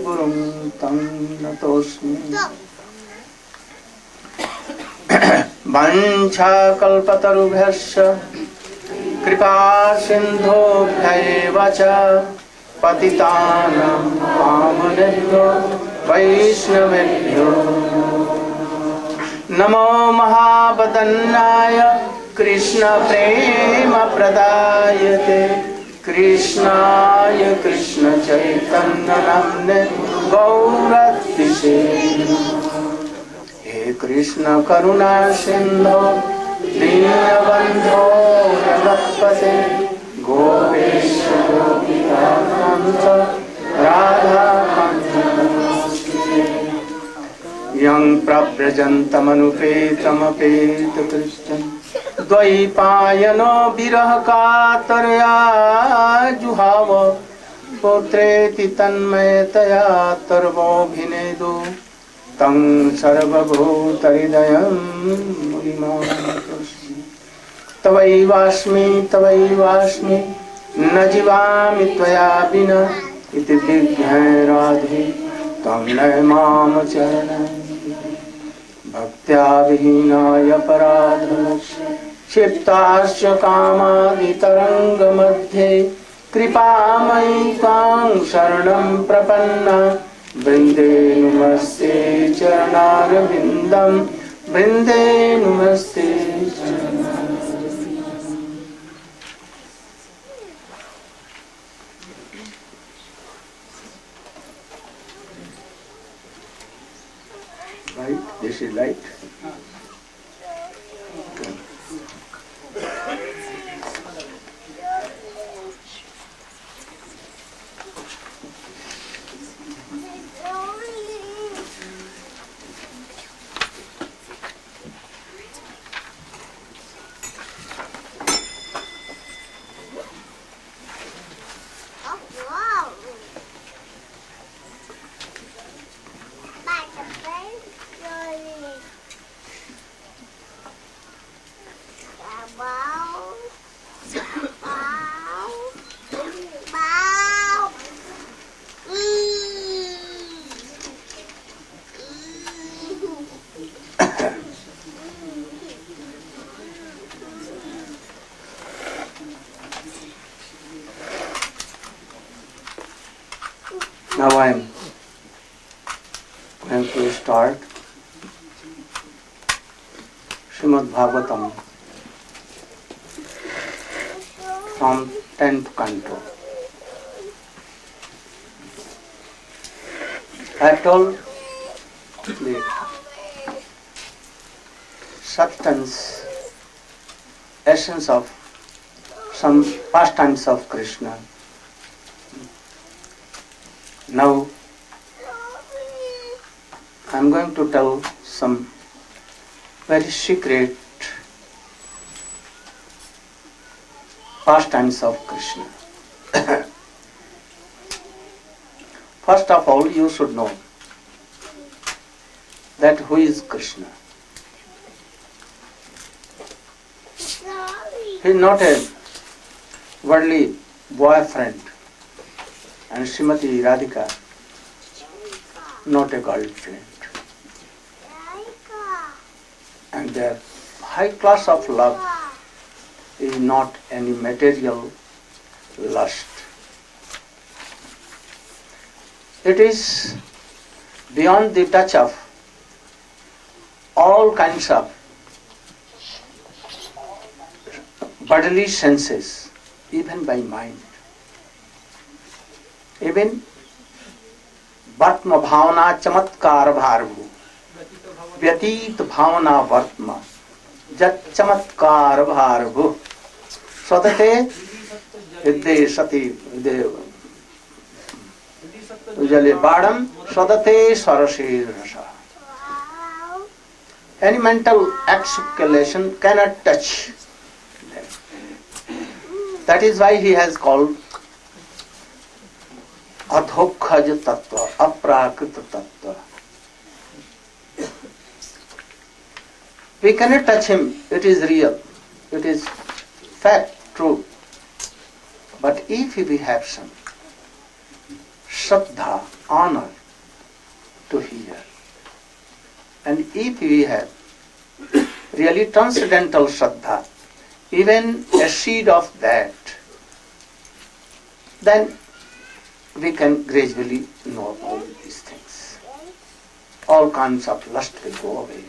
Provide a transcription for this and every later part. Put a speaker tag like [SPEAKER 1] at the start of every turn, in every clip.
[SPEAKER 1] गुरुं तं नतोऽस्मि। वाञ्छाकल्पतरुभ्यश्च कृपा सिन्धुभ्यैव च पतितानां पावनेभ्यो वैष्णवेभ्यो नमो महावदन्याय कृष्णप्रेमप्रदायते कृष्णाय कृष्णचैतन्यनाम्ने गौरतिसे हे कृष्ण करुणा सिन्धो दीनबन्धो जगत्पते गोपेश गोपिकान्त राधाकान्त यं प्रव्रजन्तमनुपेतमपेतकृत्यं द्वैपायनो विरहकातरया जुहाव पुत्रेति तन्मयतया तर्वोऽभिनेदु तं सर्वभूतहृदयं मुनिमानतोऽस्मि। तवैवास्मि न जीवामि त्वया विना इति विज्ञाय राधे त्वं नय माम चरणं भक्त्या विहीनाय पराधमस्य क्षिप्ताश्च कामादितरङ्गमध्ये कृपामयि त्वां शरणं प्रपन्ना वृन्दे नुमस्ते चरणारविन्दं वृन्दे नुमस्ते Right? This is light. Now I am going to start Srimad Bhagavatam from 10th canto. I told the substance, essence of some pastimes of Krishna. Now I am going to tell some very secret pastimes of Krishna. First of all, you should know that who is Krishna. He is not a worldly boyfriend, and Srimati Radhika not a girlfriend. And their high class of love is not any material lust. It is beyond the touch of all kinds of bodily senses, even by mind. Even वर्त्म भावना चमत्कार भारभू व्यतीत भावना वर्त्म जत चमत्कार भारभू सदते हृदय सती उजले बाणम सदते सरसे रसा. Any mental articulation cannot touch them. That is why he has called अधोक्षज तत्व, अप्राकृत तत्व. We cannot touch him. It is real. It is fact, true. But if we have some Shraddha, honor to hear. And if we have really transcendental Shraddha, even a seed of that, then we can gradually know all these things. All kinds of lust will go away.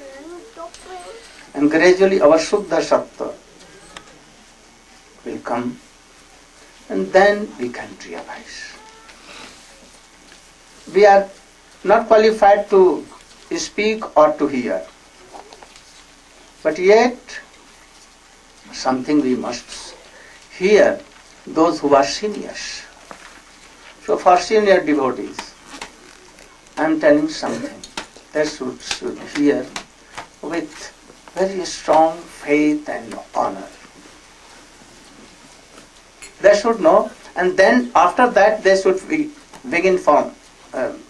[SPEAKER 1] And gradually our Shuddha Sattva will come, and then we can realize. We are not qualified to speak or to hear, but yet something we must hear, those who are seniors. So for senior devotees, I am telling something. They should hear with very strong faith and honor. They should know, and then after that they should begin from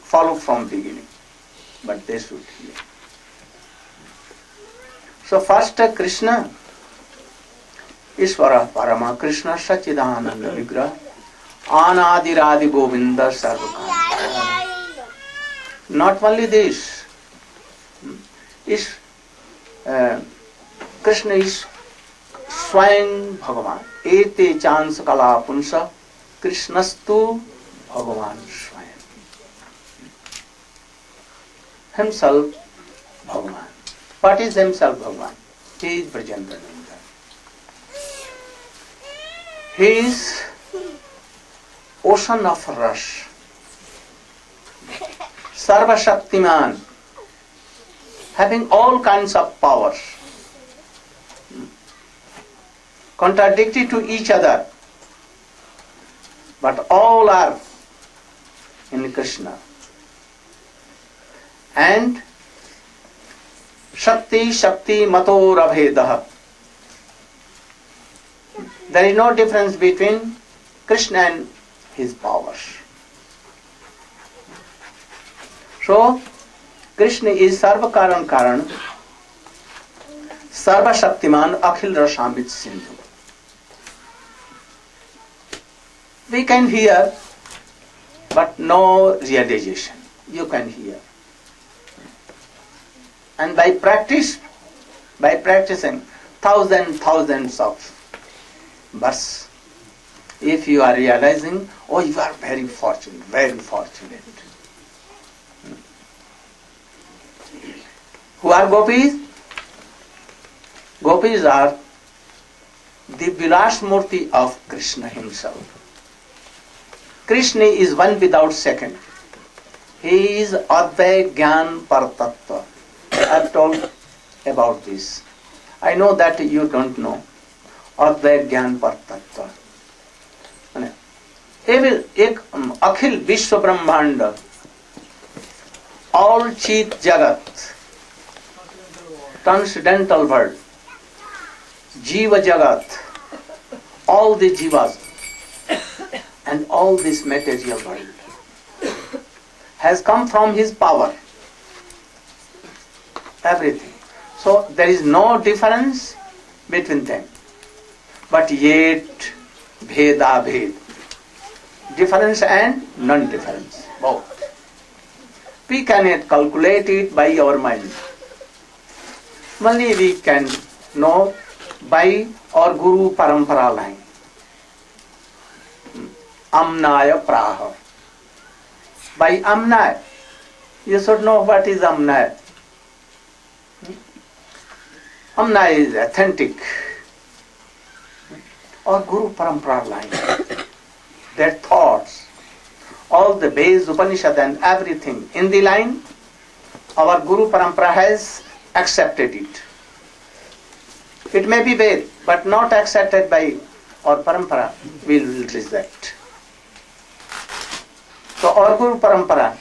[SPEAKER 1] follow from beginning. But they should hear. So first Krishna, Ishvara Parama, Krishna Sachidananda Vigraha, Anadiradi Govinda Sarvakanta. Not only this, Krishna is Swayam Bhagavan. Ete chans kala punsa Krishnastu Bhagavan Swayam. Himself Bhagavan. What is himself Bhagavan? He is Brajandananda. He is ocean of rasa, Sarva Shaktiman, having all kinds of powers, contradictory to each other, but all are in Krishna. And Shakti Mato Rabhedah. There is no difference between Krishna and his powers. So, Krishna is Sarva Karan Karan, Sarva Shaktiman, Akhil Rasamrit Sindhu. We can hear, but no realization. You can hear. And by practicing thousands of verses, if you are realizing, oh, you are very fortunate, very fortunate. Who are gopis? Gopis are the Vilas Murti of Krishna himself. Krishna is one without second. He is Advai Gyan Paratattva. I have told about this. I know that you don't know. Advai Gyan Paratattva. एक अखिल विश्व ब्रह्मांड, all Chit Jagat, transcendental world, Jiva Jagat, all the Jivas and all this material world has come from his power. Everything. So there is no difference between them. But yet, Bheda Bhed. Difference and non-difference, both. We cannot calculate it by our mind. Only we can know by our Guru Parampara line. Amnaya Praha. By Amnaya. You should know what is Amnaya. Amnaya is authentic. Or Guru Parampara line. Their thoughts, all the Veds, Upanishad and everything in the line, our Guru Parampara has accepted it. It may be Ved, but not accepted by our Parampara, we will reject. So our Guru Parampara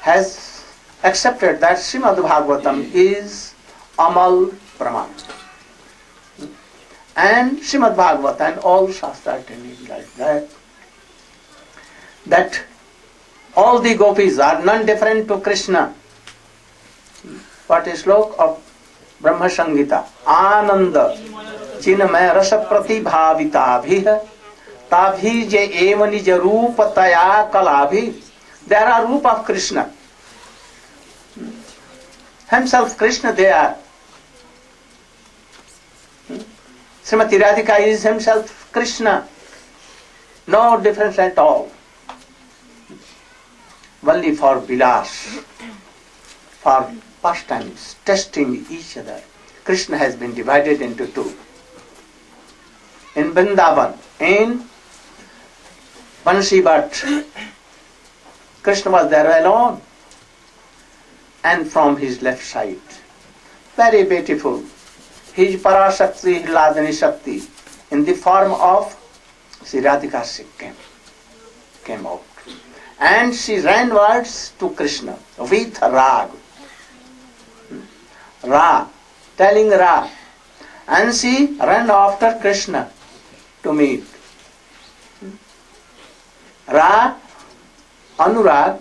[SPEAKER 1] has accepted that Srimad Bhagavatam is Amal Praman. And Srimad Bhagavatam and all Shastra telling like that, that all the gopis are none different to Krishna. What is slok of Brahma Sangita? Ananda Chinmaya Rasa Pratibhavita Bhiha Tabhi Je Eva Nija Rupa Taya Kalabhi They are a roop of Krishna. Himself Krishna they are. Srimati Radhika is himself Krishna. No difference at all. Only for vilas, for pastimes, testing each other. Krishna has been divided into two. In Vrindavan, in Bansi Bhatt, Krishna was there alone. And from his left side, very beautiful, his Parashakti, his Ladini Shakti, in the form of Sri Radhika came out. And she ran towards to Krishna with Rag. Ra, telling Ra. And she ran after Krishna to meet. Ra, Anurag,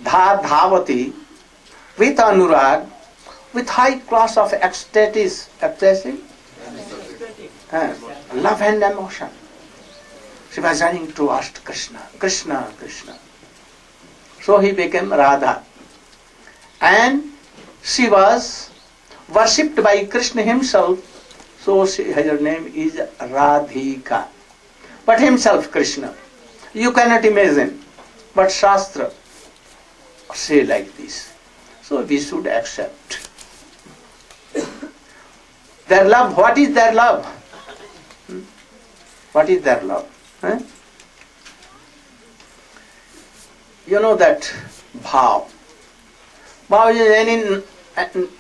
[SPEAKER 1] Dhavati, with Anurag, with high class of ecstasy, love and emotion. She was running to ask Krishna, Krishna, Krishna. So he became Radha. And she was worshipped by Krishna himself. So her name is Radhika. But himself Krishna. You cannot imagine. But Shastra say like this. So we should accept. Their love, what is their love? What is their love? You know that bhav. Bhav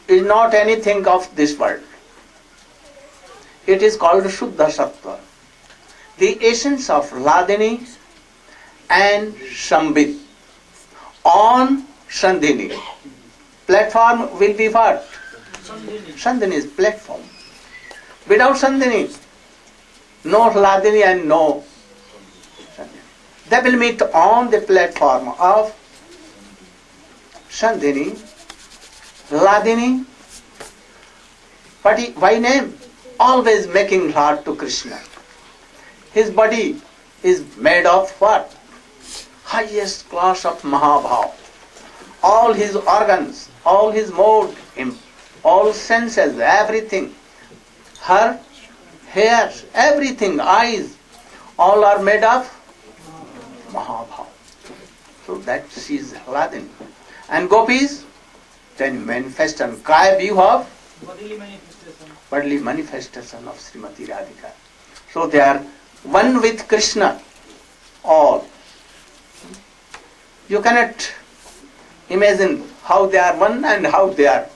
[SPEAKER 1] is not anything of this world. It is called Shuddha Sattva. The essence of Ladini and Sambit on Sandhini. Platform will be what? Sandhini is platform. Without Sandhini, no Ladini and no Sandhini. They will meet on the platform of Sandhini, Ladini. Why name? Always making heart to Krishna. His body is made of what? Highest class of Mahabhav. All his organs, all his mode, all senses, everything. Her hairs, everything, eyes, all are made of Mahabhav. So that she is Ladini. And gopis, then manifestation, kaya view of bodily manifestation of Srimati Radhika. So they are one with Krishna, all. You cannot imagine how they are one and how they are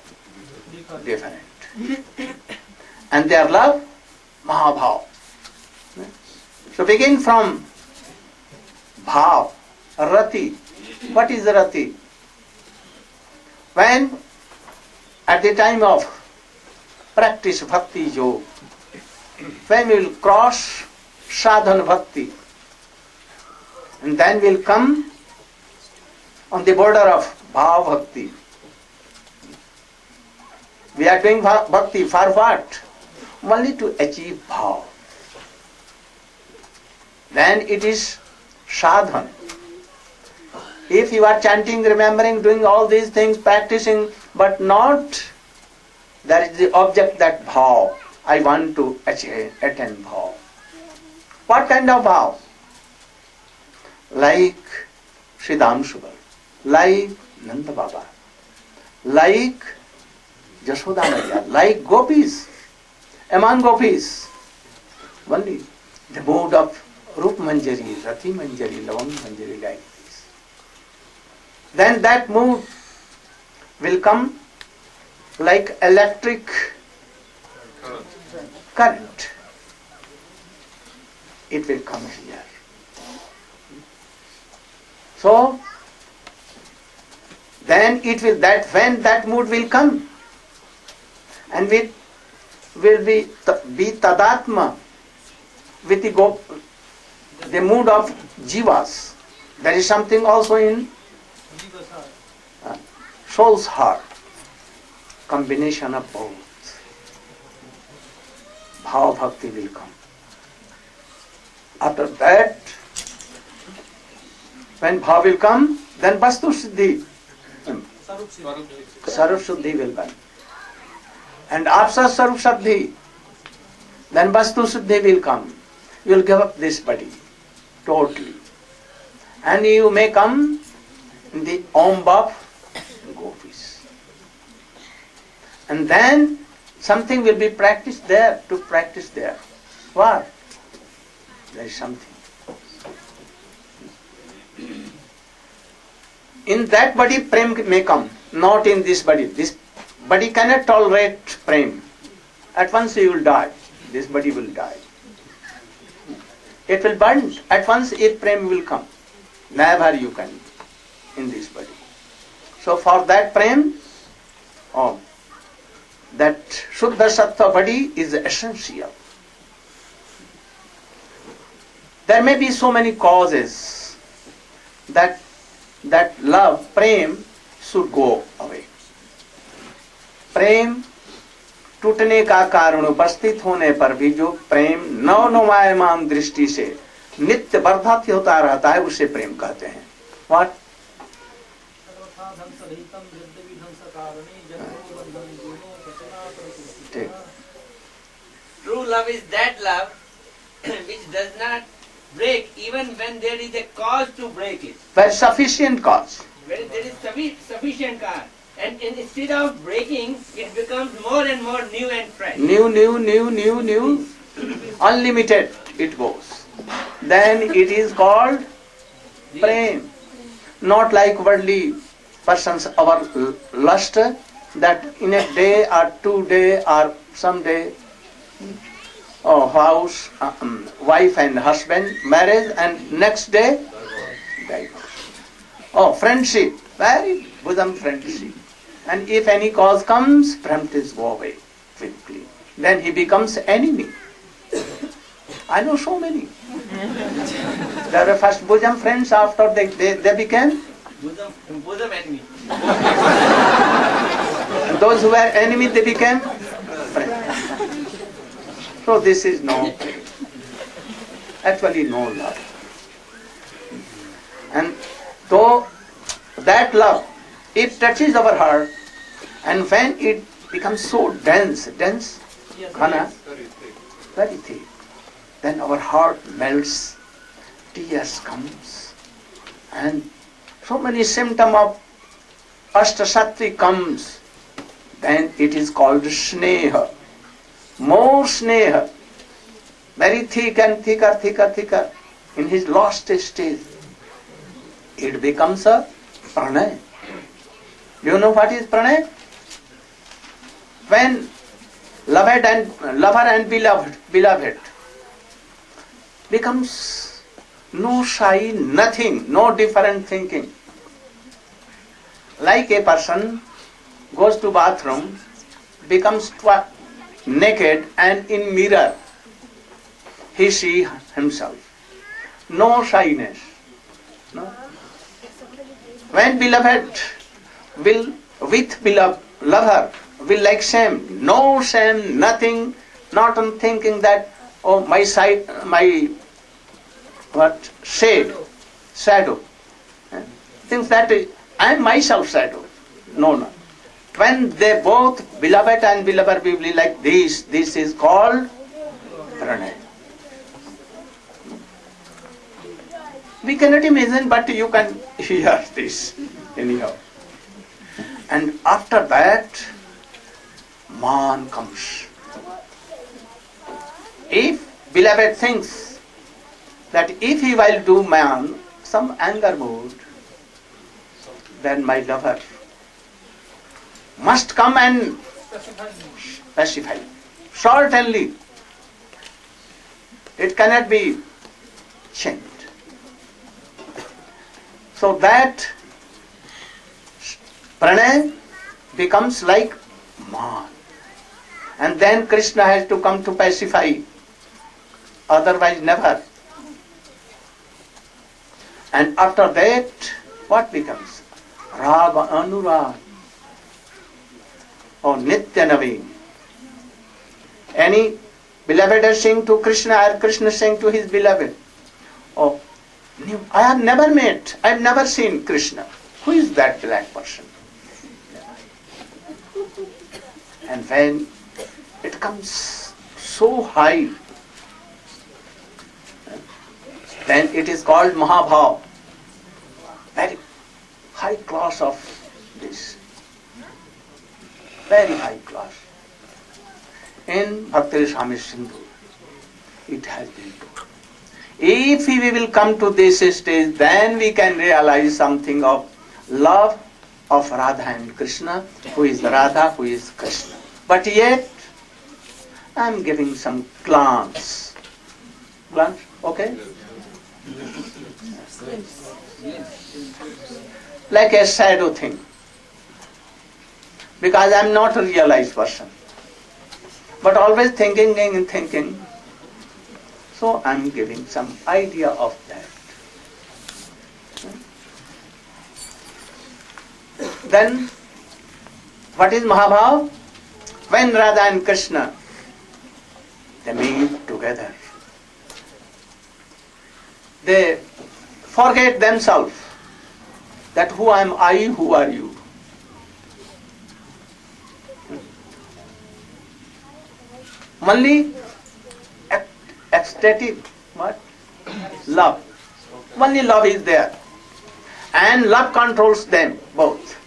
[SPEAKER 1] different. And their love, Mahabhav. So begin from Bhav, Rati. What is Rati? When at the time of practice Bhakti Yoga, when we will cross Sadhana Bhakti, and then will come on the border of Bhav Bhakti. We are doing Bhakti for what? Only to achieve Bhav. Then it is sadhana. If you are chanting, remembering, doing all these things, practicing, but not, that is the object, that bhav. I want to attain bhav. What kind of bhav? Like Sridham Subal, like Nanda Baba, like Jashoda Maya, like gopis, among gopis. Only the mood of Rup Manjari, Rati Manjari, Lavang Manjari, like this. Then that mood will come like electric current. It will come here. So then it will, that when that mood will come, and we will be tadatma with the mood of jivas. There is something also in soul's heart. Combination of both. Bhav bhakti will come. After that, When bhav will come, then vastu siddhi, sarup siddhi will come. And after sarup siddhi, then vastu siddhi will come. You will give up this body totally. And you may come in the Om of gopis. And then something will be practiced there, to practice there. What? There is something. In that body, prem may come, not in this body. This body cannot tolerate prem. At once you will die. This body will die. It will burn at once if prem will come. Never you can in this body. So for that prem, that Shuddha Sattva body is essential. There may be so many causes that love, prem should go away. प्रेम टूटने का कारण उपस्थित होने पर भी जो प्रेम नवनुमायमान दृष्टि से नित्य वर्धित होता रहता है उसे प्रेम कहते हैं. What?
[SPEAKER 2] True love is that love which does not break even when there is a cause to break it.
[SPEAKER 1] Very sufficient cause.
[SPEAKER 2] When there is sufficient cause. And instead of breaking, it becomes more and more new and fresh.
[SPEAKER 1] New. Unlimited it goes. Then it is called prem. Not like worldly persons, our lust, that in a day or 2 days or some day, house, wife and husband, marriage, and next day, divorce. Friendship, very bosom friendship. And if any cause comes, friends go away quickly. Then he becomes enemy. I know so many. They were first bosom friends, after they became
[SPEAKER 2] bosom enemy.
[SPEAKER 1] And those who were enemy, they became friends. So this is no, actually no love. And though that love, it touches our heart, and when it becomes so dense, ghana, very thick, then our heart melts, tears comes, and so many symptoms of Ashtasatvi comes. Then it is called sneha. More sneha, very thick and thicker. In his last stage, it becomes a pranay. Do you know what is pranay? When lover and beloved becomes no shy, nothing, no different thinking. Like a person goes to bathroom, becomes naked, and in mirror he sees himself. No shyness. No. When beloved will with beloved lover will like shame, no shame, nothing, not on thinking that my side, my shadow. Thinks that I am myself shadow. No. When they both, beloved and beloved, will be like this is called pranay. We cannot imagine, but you can hear this anyhow. And after that, man comes. If beloved thinks that if he will do man some anger mood, then my lover must come and pacify. Certainly, it cannot be changed. So that pranay becomes like man. And then Krishna has to come to pacify. Otherwise never. And after that, what becomes? Raga Anurag. Or Nitya Naveen. Any beloved is saying to Krishna, or Krishna saying to his beloved, new. I have never met, I have never seen Krishna. Who is that black person? And when it comes so high, then it is called Mahabhav. Very high class of this. Very high class. In Bhakti Swami Sindhu, it has been told. If we will come to this stage, then we can realize something of love of Radha and Krishna, who is Radha, who is Krishna. But yet, I am giving some glance. Glance, okay? Like a shadow thing. Because I am not a realized person. But always thinking and thinking. So I am giving some idea of that. Then, what is Mahabhav? When Radha and Krishna, they meet together, they forget themselves that who am I, who are you. Only ecstatic, what? Love. Only love is there. And love controls them both.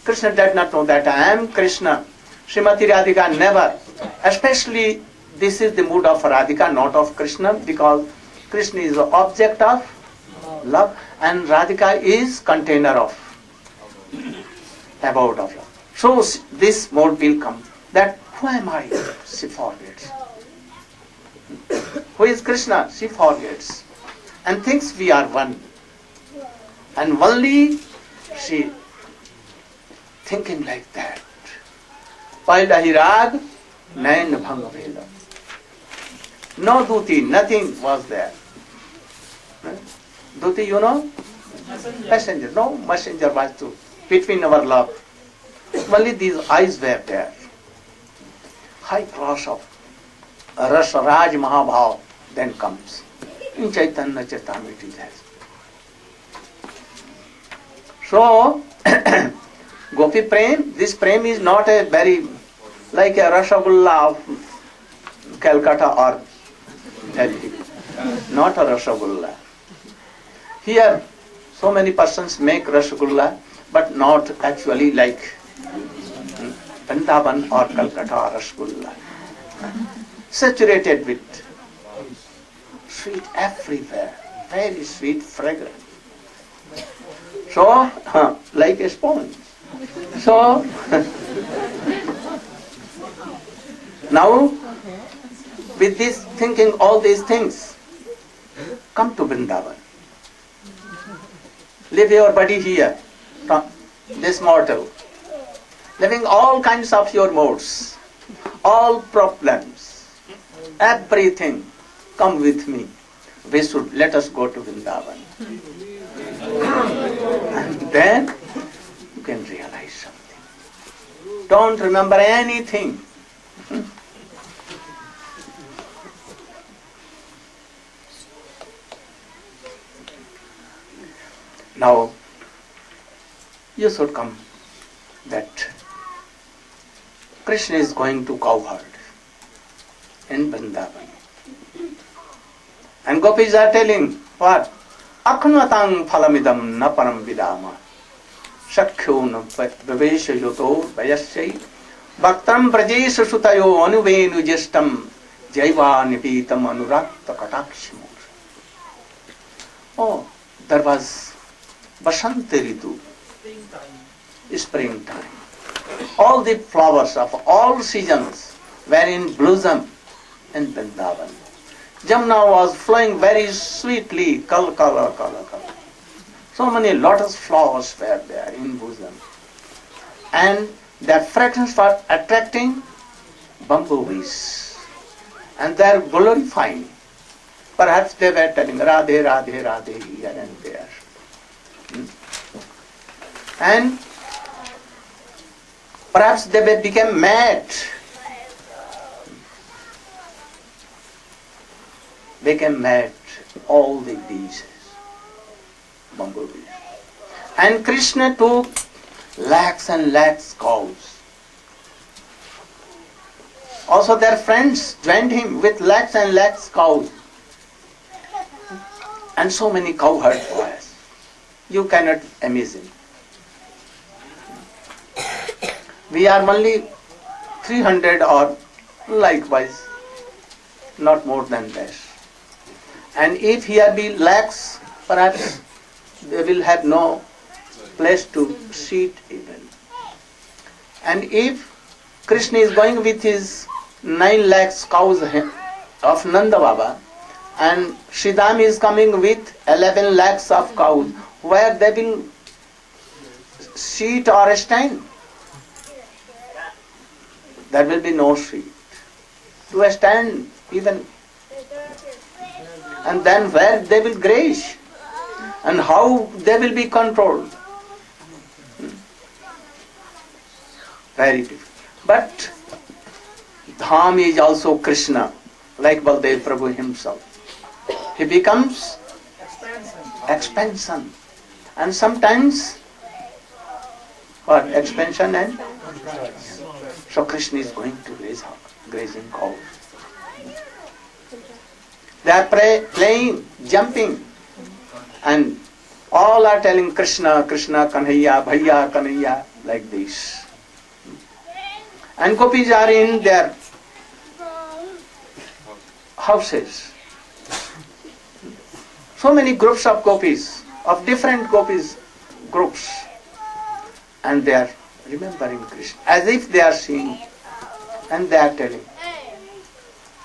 [SPEAKER 1] Krishna did not know that I am Krishna. Srimati Radhika never. Especially this is the mood of Radhika, not of Krishna, because Krishna is the object of love and Radhika is container of abode of love. So this mode will come. That who am I? She forgets. Who is Krishna? She forgets. And thinks we are one. And only she thinking like that. Pailahirag, nain bhang veda. No duti, nothing was there. Duti, you know? Messenger. No messenger was to between our love. Only these eyes were there. High class of Rasa Raj Mahabhav then comes. In Chaitanya Charitamrita it has. So, Gopi Prem, this Prem is not a very, like a Rasgulla of Calcutta or Delhi. Not a Rasgulla. Here, so many persons make Rasgulla, but not actually like Vrindavan or Calcutta or Rasgulla. Saturated with sweet everywhere, very sweet, fragrant. So, like a sponge. So, now, with this thinking all these things, come to Vrindavan. Leave your body here, this mortal, living all kinds of your modes, all problems, everything, come with me. Let us go to Vrindavan. And then you can realize something. Don't remember anything. Now, you should come that Krishna is going to cowherd in Vrindavan. And gopis are telling, what? Akhnatang phalamidam na param vidama sakhyo na vivesha yoto vayasyai bhaktam prajesha sutayo anuvenu jestam jaiva nipitam anurakta katakshimur. Oh, there was Basanta Ritu, springtime. All the flowers of all seasons were in blossom in Vrindavan. Jamna was flowing very sweetly, color. So many lotus flowers were there in bosom. And their fragrance was attracting bumblebees. And they are glorifying. Perhaps they were telling Radhe, Radhe, Radhe here and there. And perhaps they became mad. Became mad all the bees, bumblebees. And Krishna took lakhs and lakhs cows. Also their friends joined him with lakhs and lakhs cows. And so many cowherd boys. You cannot imagine. We are only 300 or likewise, not more than that. And if here be lakhs, perhaps they will have no place to sit even. And if Krishna is going with his 9 lakhs cows of Nanda Baba, and Sridham is coming with 11 lakhs of cows, where they will sit or stand? There will be no seat to stand even. And then where they will graze and how they will be controlled. Very difficult. But Dham is also Krishna, like Baldev Prabhu himself. He becomes expansion. And sometimes what? Expansion and so Krishna is going to grazing cows. They are playing, jumping, and all are telling Krishna, Krishna, Kanhaiya, Bhaiya, Kanhaiya, like this. And gopis are in their houses. So many groups of gopis, of different gopis groups, and they are remembering Krishna as if they are seeing, and they are telling,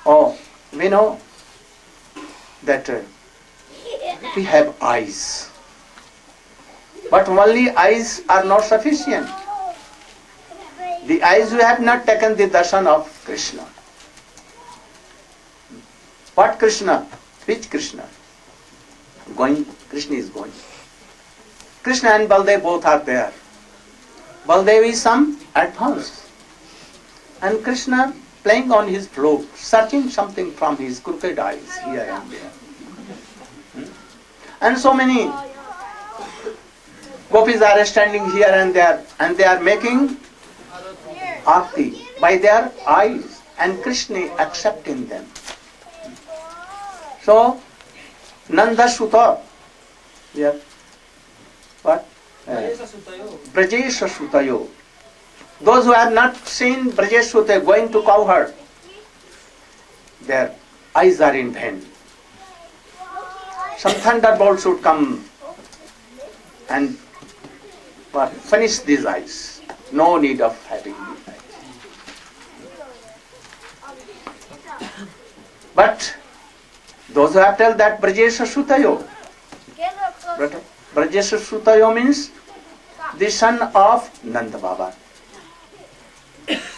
[SPEAKER 1] oh, we know that we have eyes, but only eyes are not sufficient. The eyes, we have not taken the darshan of Krishna. What Krishna? Which Krishna? Krishna is going. Krishna and Baldev both are there. Baldev is some advanced. And Krishna playing on his flute, searching something from his crooked eyes here and there. And so many gopis are standing here and there, and they are making arti by their eyes, and Krishna accepting them. So, Nanda Sutta, yeah, what? Brajesha Sutayo. Those who have not seen Brajesh Sutayo going to cowherd, their eyes are in vain. Some thunderbolt should come and finish these eyes. No need of having these eyes. But those who have told that Brajesha Sutayo, Brajesha Sutayo means the son of Nanda Baba.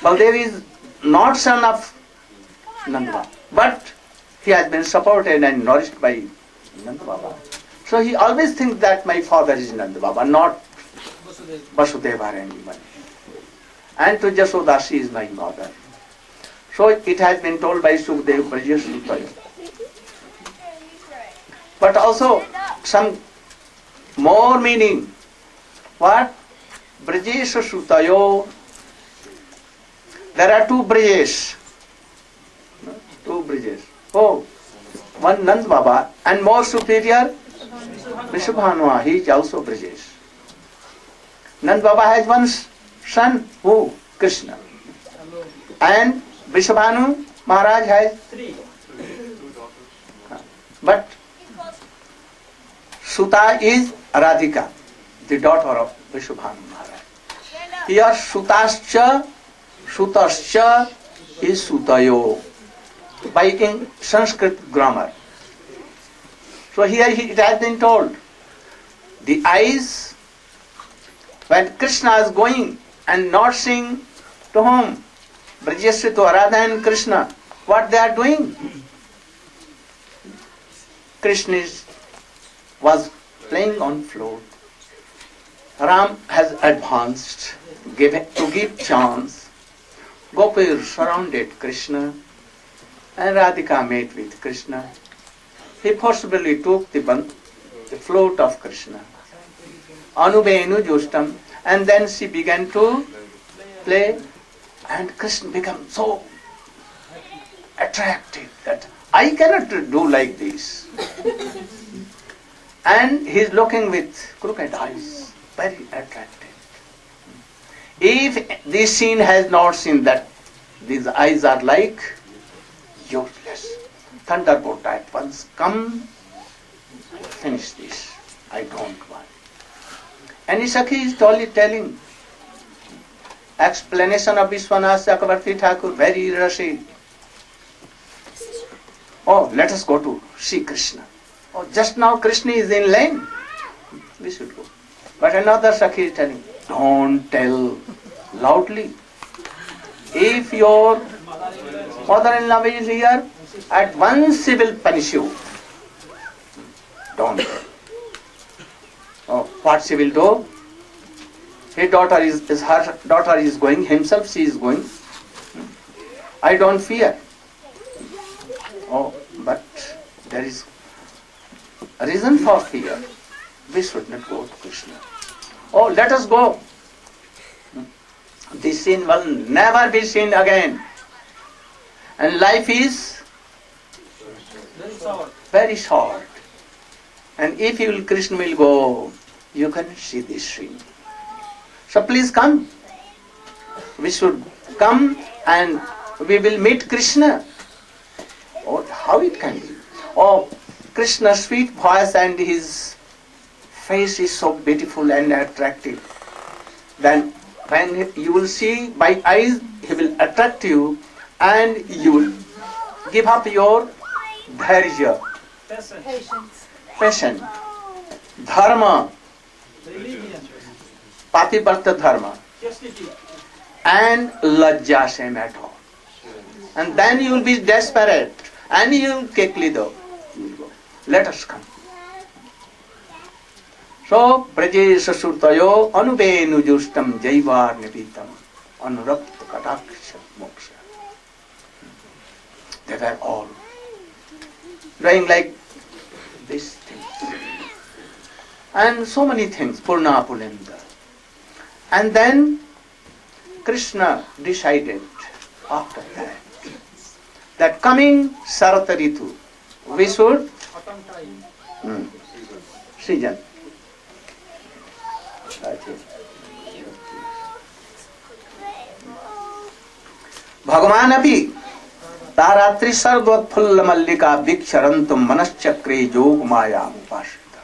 [SPEAKER 1] Baldev is not son of Nanda Baba, but he has been supported and nourished by Nanda Baba. So he always thinks that my father is Nanda Baba, not Vasudeva or anyone. And to Jasoda, she is my mother. So it has been told by Sukdev, Brajesha Sutayo. But also some more meaning. What? Brajesha Sutayo. There are two Brajesh. Two Brajesh. Oh, one Nand Baba and more superior Vrishabhanua. He is also Brajesh. Nand Baba has one son, who? Krishna. And Vrishabhanu Maharaj has 3. But Suta is Radhika, the daughter of Vrishabhanu Maharaj. Here Sutascha is Sutayo, by in Sanskrit grammar. So here it has been told, the eyes, when Krishna is going and not seeing to whom? Brajesya to Radha and Krishna. What they are doing? Krishna was playing on flute. Ram has advanced to give chance. Gopis surrounded Krishna and Radhika met with Krishna. he forcibly took the flute of Krishna. Anubenu Justam, and then she began to play, and Krishna became so attractive that I cannot do like this. And he is looking with crooked eyes, very attractive. If this scene has not seen that, these eyes are like useless. Thunderbolt at once, come, finish this. I don't want. And Sakhi is telling explanation of Vishwanath Chakravarti Thakur, very rushy. Oh, let us go to see Krishna. Oh, just now Krishna is in lane. We should go. But another Sakhi is telling, don't tell loudly. If your mother-in-law is here, at once he will punish you. Don't tell. Oh, what she will do? Her daughter is going, himself she is going. I don't fear. Oh, but there is a reason for fear. We should not go to Krishna. Oh, let us go. This sin will never be seen again. And life is very short. And if you will, Krishna will go, you can see this sin. So please come. We should come and we will meet Krishna. Oh, how it can be? Oh, Krishna's sweet voice and his face is so beautiful and attractive. Then when you will see by eyes, he will attract you and you will give up your dharya, patience, dharma, pativarta dharma, and lajja shame at all. And then you will be desperate and you will quickly go. Let us come. So, prajesha surtayo anubenu justam jaivar nipitam anurapta kataksha moksha. They were all doing like these things. And so many things, Purna Pulenda. And then Krishna decided after that coming Sarata Ritu, we should season. भगवान अभी तारात्रि सर्वोत्फुल्ल मल्लिका भिक्षरन्तु मनश्चक्रे जोग माया उपासिता.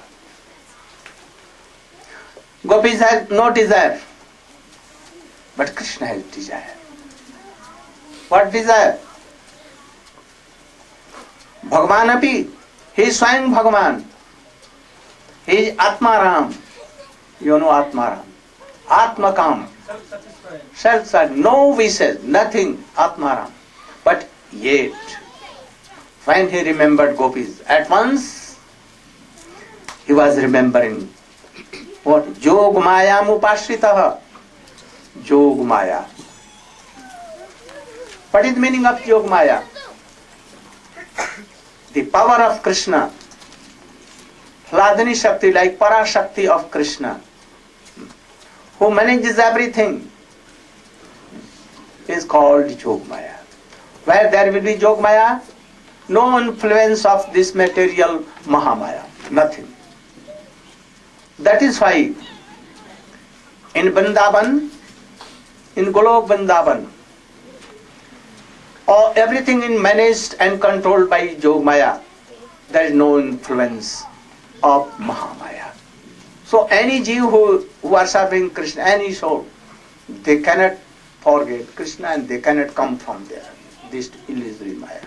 [SPEAKER 1] Gopis have no desire, but Krishna has desire. What desire? Bhagavan api, he is Swami Bhagavan. He is Atmaram. You know Atmaram. Atmakam. Self-satisfied. No wishes, nothing. Atmaram. But yet, when he remembered gopis, at once he was remembering what? Jog Maya Mupashritaha. Jog Maya. What is the meaning of Jog Maya? The power of Krishna. Hladani Shakti, like Parashakti of Krishna, who manages everything, is called Jog Maya. Where there will be Jog Maya, no influence of this material Mahamaya, nothing. That is why in Vrindavan, in Golok Vrindavan, everything is managed and controlled by Jog Maya. There is no influence of Mahamaya. So any Jew who are serving Krishna, any soul, they cannot forget Krishna and they cannot come from there. This illusory Maya.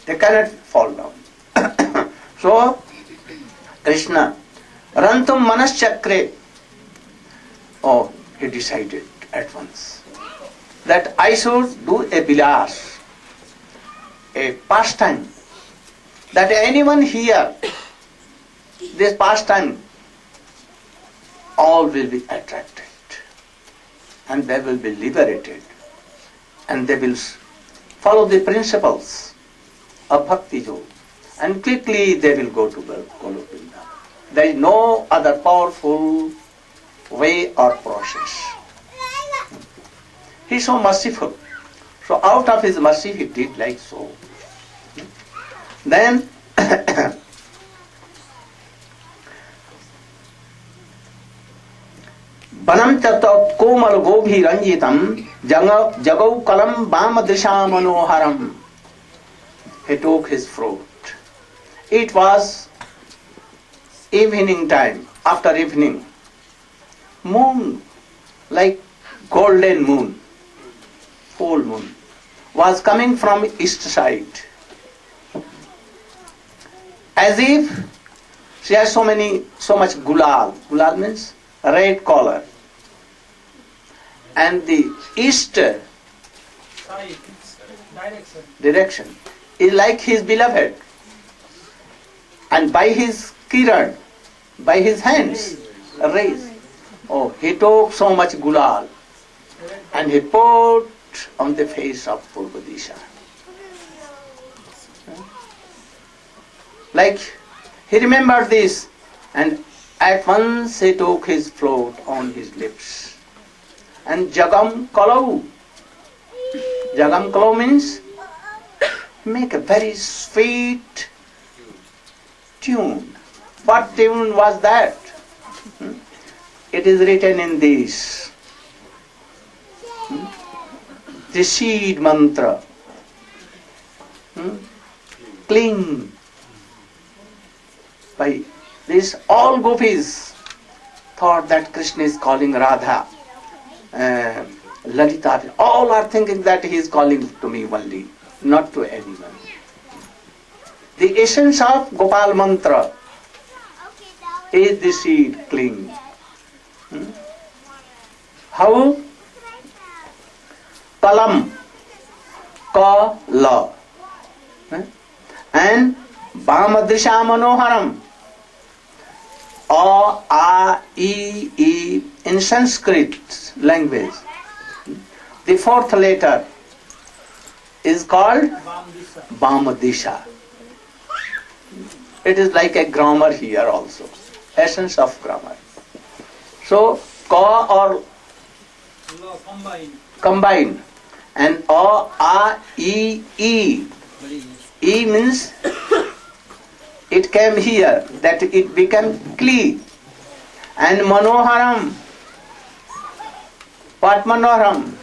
[SPEAKER 1] They cannot fall down. So Krishna, Rantum Manaschakre. Oh, he decided at once that I should do a bilas, a pastime, that anyone here, this pastime, all will be attracted and they will be liberated and they will follow the principles of Bhakti Yoga. and quickly they will go to Golok Vrindavan. There is no other powerful way or process. He is so merciful. So out of his mercy he did like so. Then Banam chatot komal gobhi ranjitam jagau kalam bama disha manoharam. He took his fruit. It was evening time, after evening. Moon, like golden moon, full moon, was coming from east side. As if she has so much gulal. Gulal means red color. And the east direction is like his beloved. And by his kiran, by his hands, rays. Oh, he took so much gulal and he put on the face of Purvadisha. Like he remembered this, and at once he took his float on his lips. And Jagam Kalau. Jagam Kalau means make a very sweet tune. What tune was that? It is written in this. The seed mantra. Cling. By this, all gopis thought that Krishna is calling Radha, Lalita. All are thinking that he is calling to me only, not to anyone. The essence of Gopal mantra is the seed cling. How? Kalam, ka, la. And Bhamadrisha Manoharam. A, A, E. In Sanskrit language, the fourth letter is called Bhamadisha. It is like a grammar here also. Essence of grammar. So, ka or combine. And A, E. E means it came here, that it became Kli. And Manoharam. What Manoharam?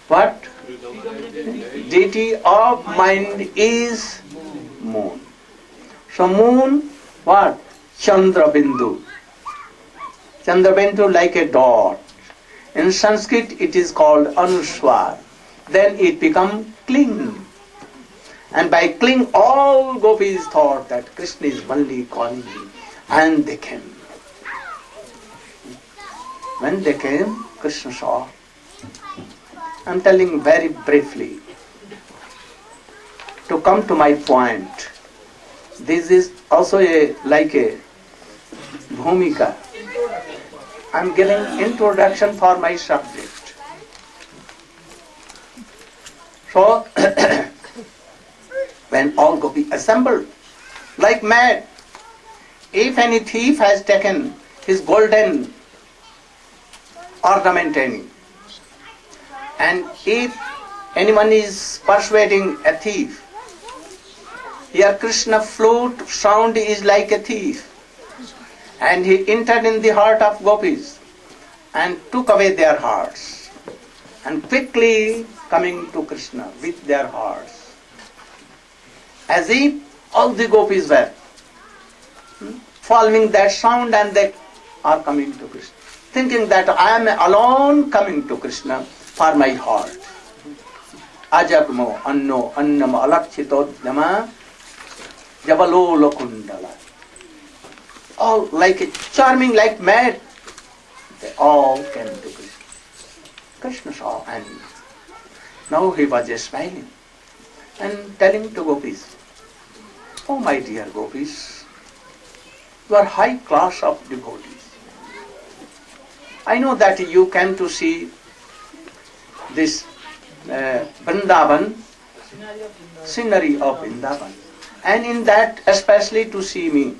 [SPEAKER 1] What? Deity of mind is moon. So moon, what? Chandra Bindu. Chandra Bindu like a dot. In Sanskrit it is called Anuswar. Then it becomes cling. And by cling, all gopis thought that Krishna is only calling me. And they came. When they came, Krishna saw. I am telling very briefly. To come to my point, this is also like a bhumika. I am giving introduction for my subject. So, when all gopis assembled, like mad, if any thief has taken his golden ornamenting, and if anyone is persuading a thief, here Krishna flute sound is like a thief, and he entered in the heart of gopis and took away their hearts, and quickly coming to Krishna with their hearts, as if all the gopis were following that sound and they are coming to Krishna, thinking that I am alone coming to Krishna for my heart. Ajagmo anno annam alakshitodhyama javalo lokundala. All like a charming, like mad, they all came to Krishna. Krishna saw, and now he was just smiling and telling to gopis, oh my dear gopis, you are high class of devotees. I know that you came to see this Vrindavan scenery of Vrindavan. And in that, especially to see me,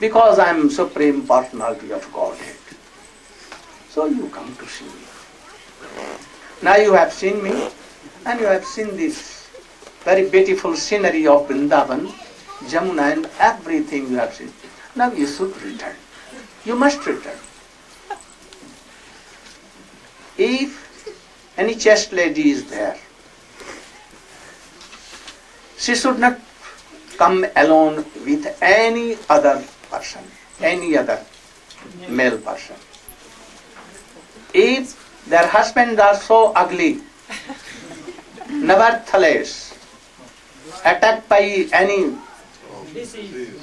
[SPEAKER 1] because I am Supreme Personality of Godhead. So you come to see me. Now you have seen me, and you have seen this very beautiful scenery of Vrindavan, Jamuna, and everything you have seen. Now you should return. You must return. If any chaste lady is there, she should not come alone with any other person, any other male person. If their husbands are so ugly, nevertheless, attacked by any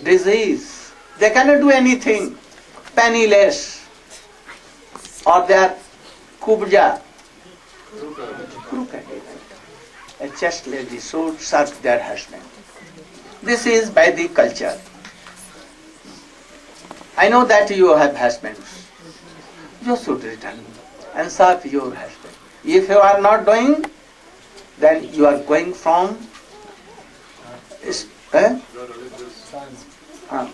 [SPEAKER 1] disease, they cannot do anything, penniless, or they are kubja, crooked. A chaste lady should serve their husband. This is Vedic culture. I know that you have husbands. You should return and serve your husband. If you are not doing, then you are going from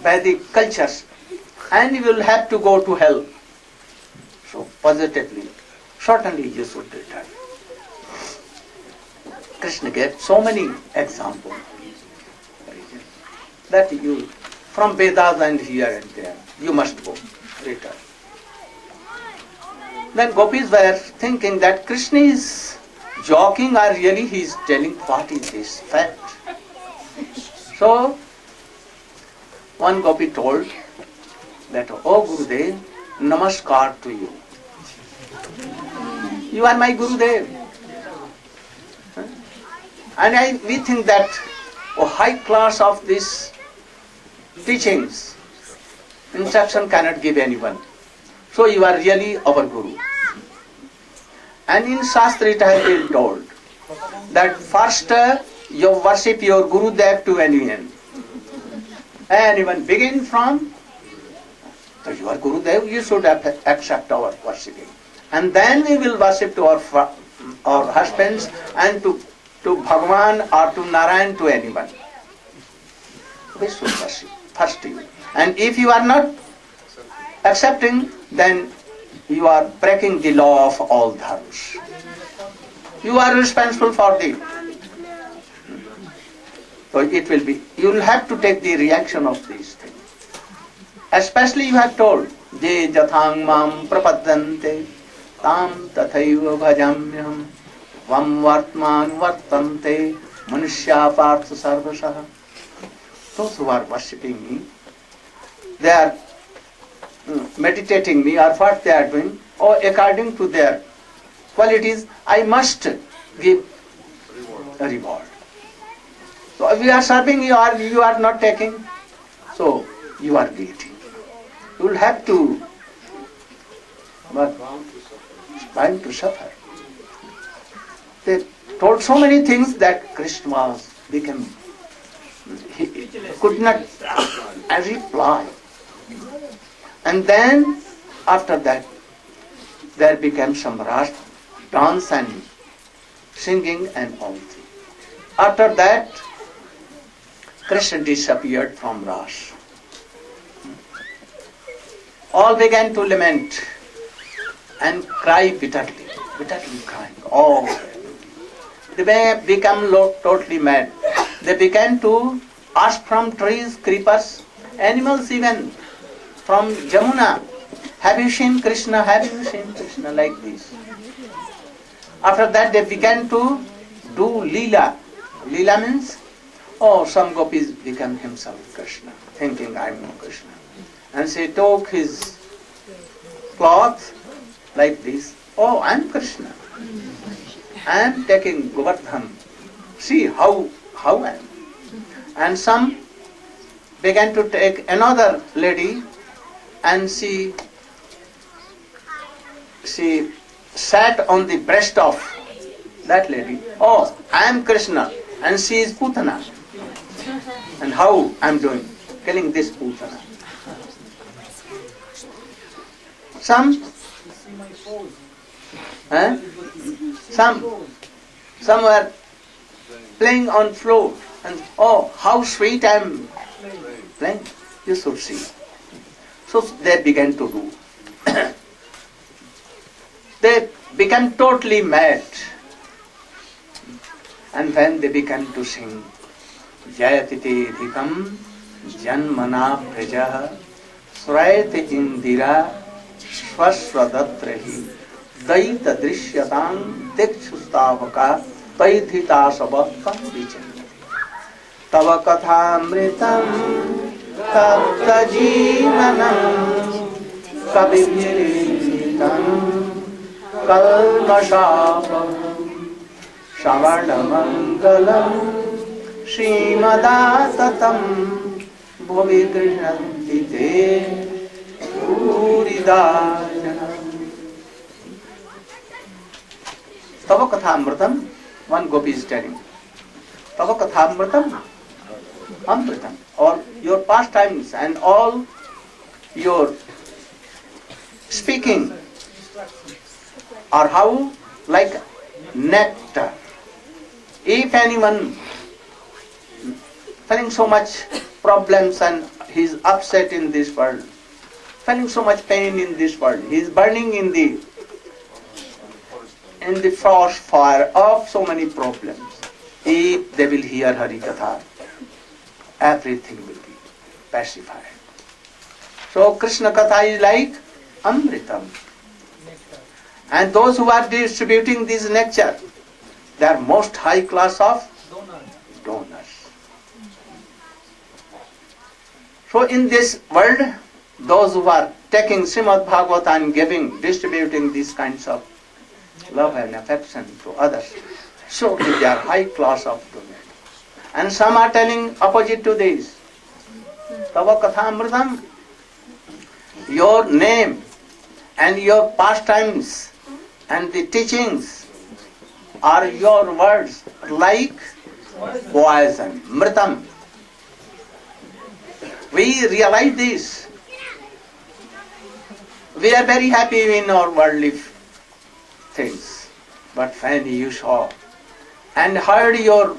[SPEAKER 1] Vedic cultures, and you will have to go to hell. So positively, certainly you should return. Krishna gave so many examples that you, from Vedas and here and there, you must go, return. Then gopis were thinking that Krishna is joking or really he is telling what is this fact. So one gopi told that, "Oh Gurudev, namaskar to you. You are my Gurudev." And we think that high class of these teachings, instruction cannot give anyone. So you are really our Guru. And in Shastra it has been told that first you worship your Gurudev to anyone. Anyone begin from, so you are Gurudev, you should accept our worshipping. And then we will worship to our husbands and to Bhagavan or to Narayana, to anyone. We should worship first you. And if you are not accepting, then you are breaking the law of all dharmas. You are responsible for the. So it will be, you will have to take the reaction of these things. Especially you have told, Je jathang mam prapaddante, tam tathaiva bhajamyam, vam vartman vartante, manushya partha sarvasah. Those who are worshipping me, they are meditating me, or what they are doing, or according to their qualities, I must give a reward. So if you are serving, you are not taking, so you are guilty. You will have to, but bound to suffer. They told so many things that Krishna became, he could not reply. And then after that, there became some rush, dance and singing and all things. After that, Krishna disappeared from Ras. All began to lament and cry bitterly crying. Oh, they became totally mad. They began to ask from trees, creepers, animals even, from Jamuna, have you seen Krishna? Have you seen Krishna? Like this. After that they began to do Leela. Leela means, some gopis became himself Krishna, thinking I am Krishna. And she took his cloth like this. Oh, I am Krishna. I am taking Govardhan. See how I am. And some began to take another lady, and she sat on the breast of that lady. Oh, I am Krishna, and she is Putana. And how I am doing? Killing this Putana. Some were playing on floor, and oh, how sweet I am playing. You should see. So they began to do. They became totally mad. And when they began to sing, Jayatite dhikam janmana prajaha srayate indira swaswadatrahi daita drishyatang dikshustavaka taidhita sabakam vichandati tava kathamritam kapta jivanam kabibhiritam kalmashapam Shavarnamangalam Srimadasatam Bhuvi Krishnanti Te Puridajana. Tava Kathamritam, one gopi is telling. Tava Kathamritam, Amritam, or your pastimes and all your speaking are how? Like nectar. If anyone feeling so much problems and he is upset in this world, feeling so much pain in this world, he is burning in the frost fire of so many problems. If they will hear Hari Katha, everything will be pacified. So Krishna Katha is like Amritam. And those who are distributing this nectar, they are most high class of donors. So in this world, those who are taking Srimad Bhagavata and giving, distributing these kinds of love and affection to others, so they are high class of donors. And some are telling opposite to this. Tava Kathamritam, your name and your pastimes and the teachings are your words like poison, mritam. We realize this. We are very happy in our worldly things. But when you saw and heard your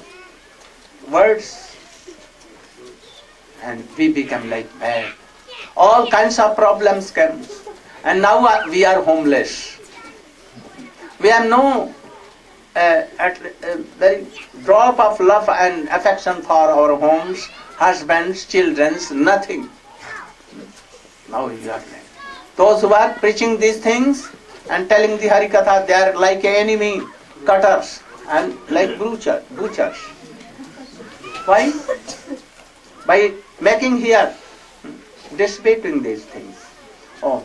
[SPEAKER 1] words, and we become like bad. All kinds of problems came. And now we are homeless. We have no very drop of love and affection for our homes, husbands, children, nothing. Now you are like those who are preaching these things and telling the Harikatha, they are like enemy cutters and like butchers. Why? By making here, dissipating these things. Oh,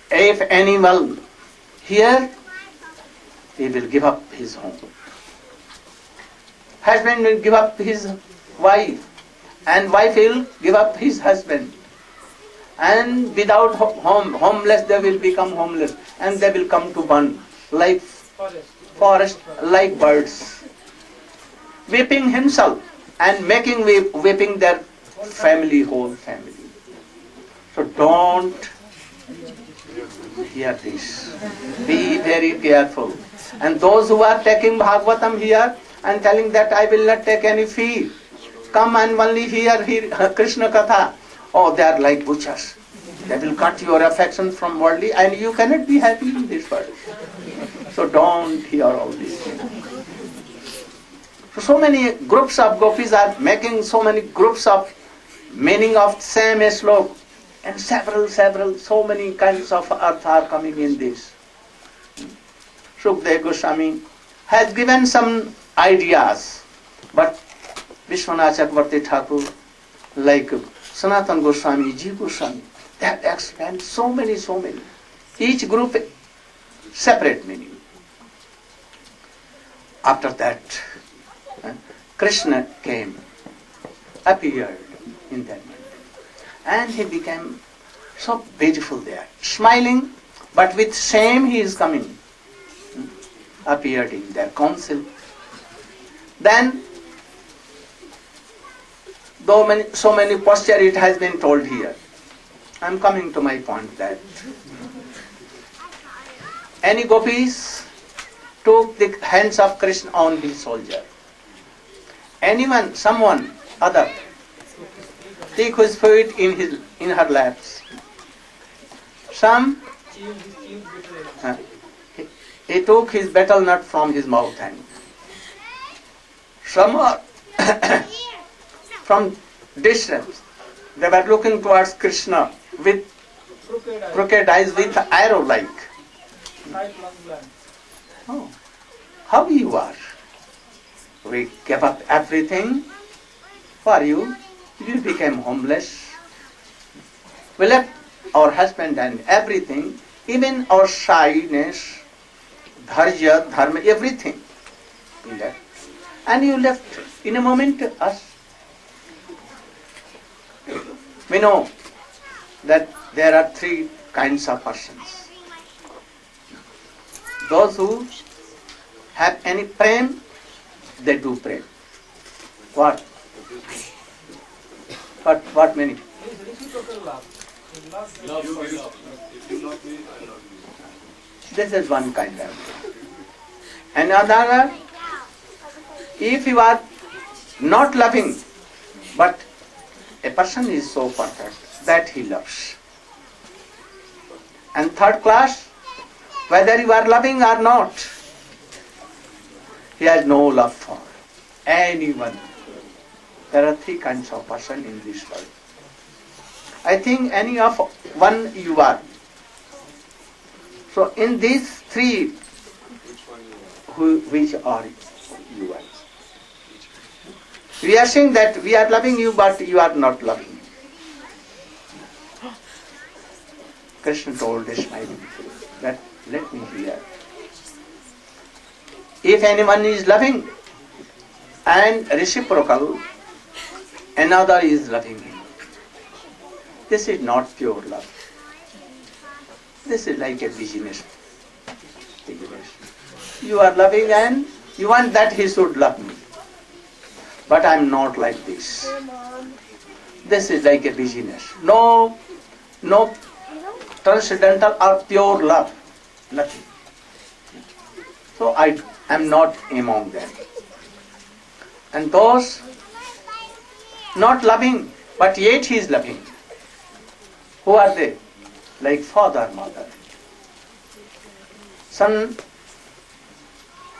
[SPEAKER 1] if anyone here, he will give up his home. Husband will give up his wife, and wife will give up his husband. And without homeless, they will become homeless, and they will come to one like forest, like birds, whipping himself and making whipping their family, whole family. So don't hear this. Be very careful. And those who are taking Bhagavatam here and telling that I will not take any fee, come and only hear Krishna Katha. Oh, they are like butchers. They will cut your affection from worldly and you cannot be happy in this world. So don't hear all these things. So many groups of gopis are making so many groups of meaning of same slok. And several, so many kinds of artha are coming in this. Sukdev Goswami has given some ideas, but Vishwanath Chakravarti Thakur, like Sanatan Goswami, Ji Goswami, they have explained so many. Each group separate meaning. After that, Krishna came, appeared in that. And he became so beautiful there, smiling, but with shame he is coming. Appeared in their council. Then, so many posture it has been told here. I am coming to my point that any gopis took the hands of Krishna on his shoulder anyone, someone other, take his food in her laps. Some he took his betel nut from his mouth, and some are from distance. They were looking towards Krishna with crooked eyes, with arrow like. Oh, how you are? We gave up everything for you. You became homeless. We left our husband and everything, even our shyness, dharya, dharma, everything. We left. And you left in a moment us. We know that there are three kinds of persons. Those who have any prem, they do pray. What? What meaning? This is one kind of. Another, if you are not loving, but a person is so perfect that he loves. And third class, whether you are loving or not, he has no love for anyone. There are three kinds of person in this world. I think any of one you are. So in these three, which are you are? We are saying that we are loving you, but you are not loving me. Krishna told this smiling that let me hear. If anyone is loving and reciprocal, another is loving him. This is not pure love. This is like a business. You are loving and you want that he should love me. But I am not like this. This is like a business. No transcendental or pure love. Nothing. So I am not among them. And those not loving, but yet he is loving. Who are they? Like father, mother. Son,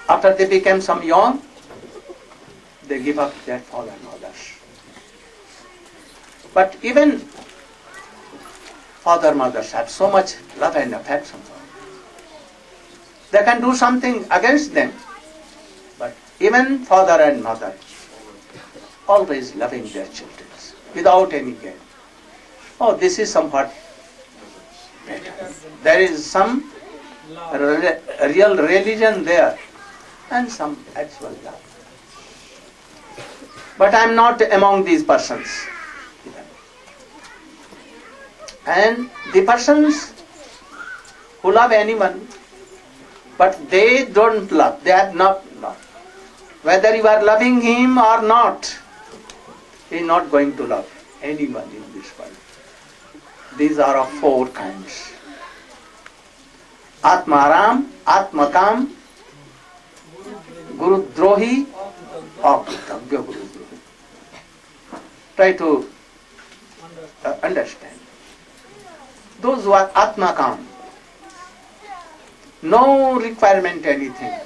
[SPEAKER 1] after they became some young, they give up their father, mothers. But even father, mothers have so much love and affection. They can do something against them. But even father and mother, always loving their children, without any gain. Oh, this is somewhat better. There is some real religion there, and some actual love. But I am not among these persons. And the persons who love anyone, but they don't love, they have not love. Whether you are loving him or not, he is not going to love anyone in this world. These are of four kinds. Atmaram, Atmakam, Guru Drohi, Akritagya Guru Drohi. Try to understand. Those who are Atmakam, no requirement anything.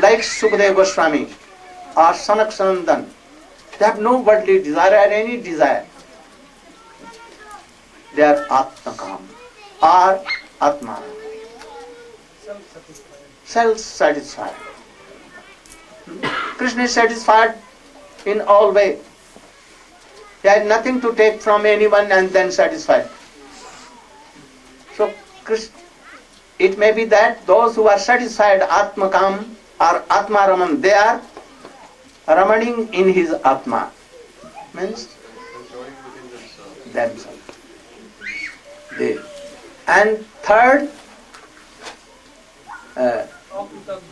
[SPEAKER 1] Like Sukadeva Goswami or Sanak Sanandan, they have no worldly desire or any desire. They are Atmakam or Atma. Self-satisfied. Krishna is satisfied in all ways. He had nothing to take from anyone and then satisfied. So it may be that those who are satisfied Atmakam or Atma Raman, they are ramaning in his Atma. Means themselves. And third,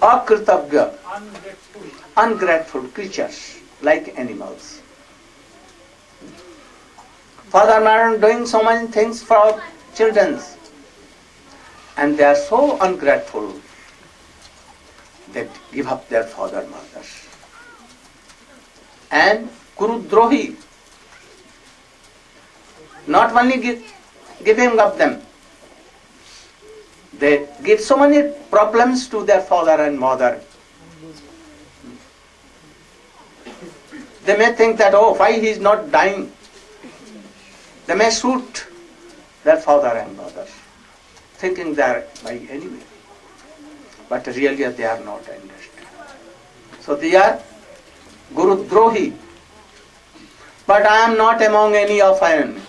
[SPEAKER 1] Akritagya, ungrateful creatures like animals. Father Narayana doing so many things for our children, and they are so ungrateful. wanted to give up their father, mothers. And Guru Drohi, not only giving up them, they give so many problems to their father and mother. They may think that, oh, why he is not dying? They may shoot their father and mother, thinking they are my enemy. But really they are not understood. So they are Guru Drohi. But I am not among any of them.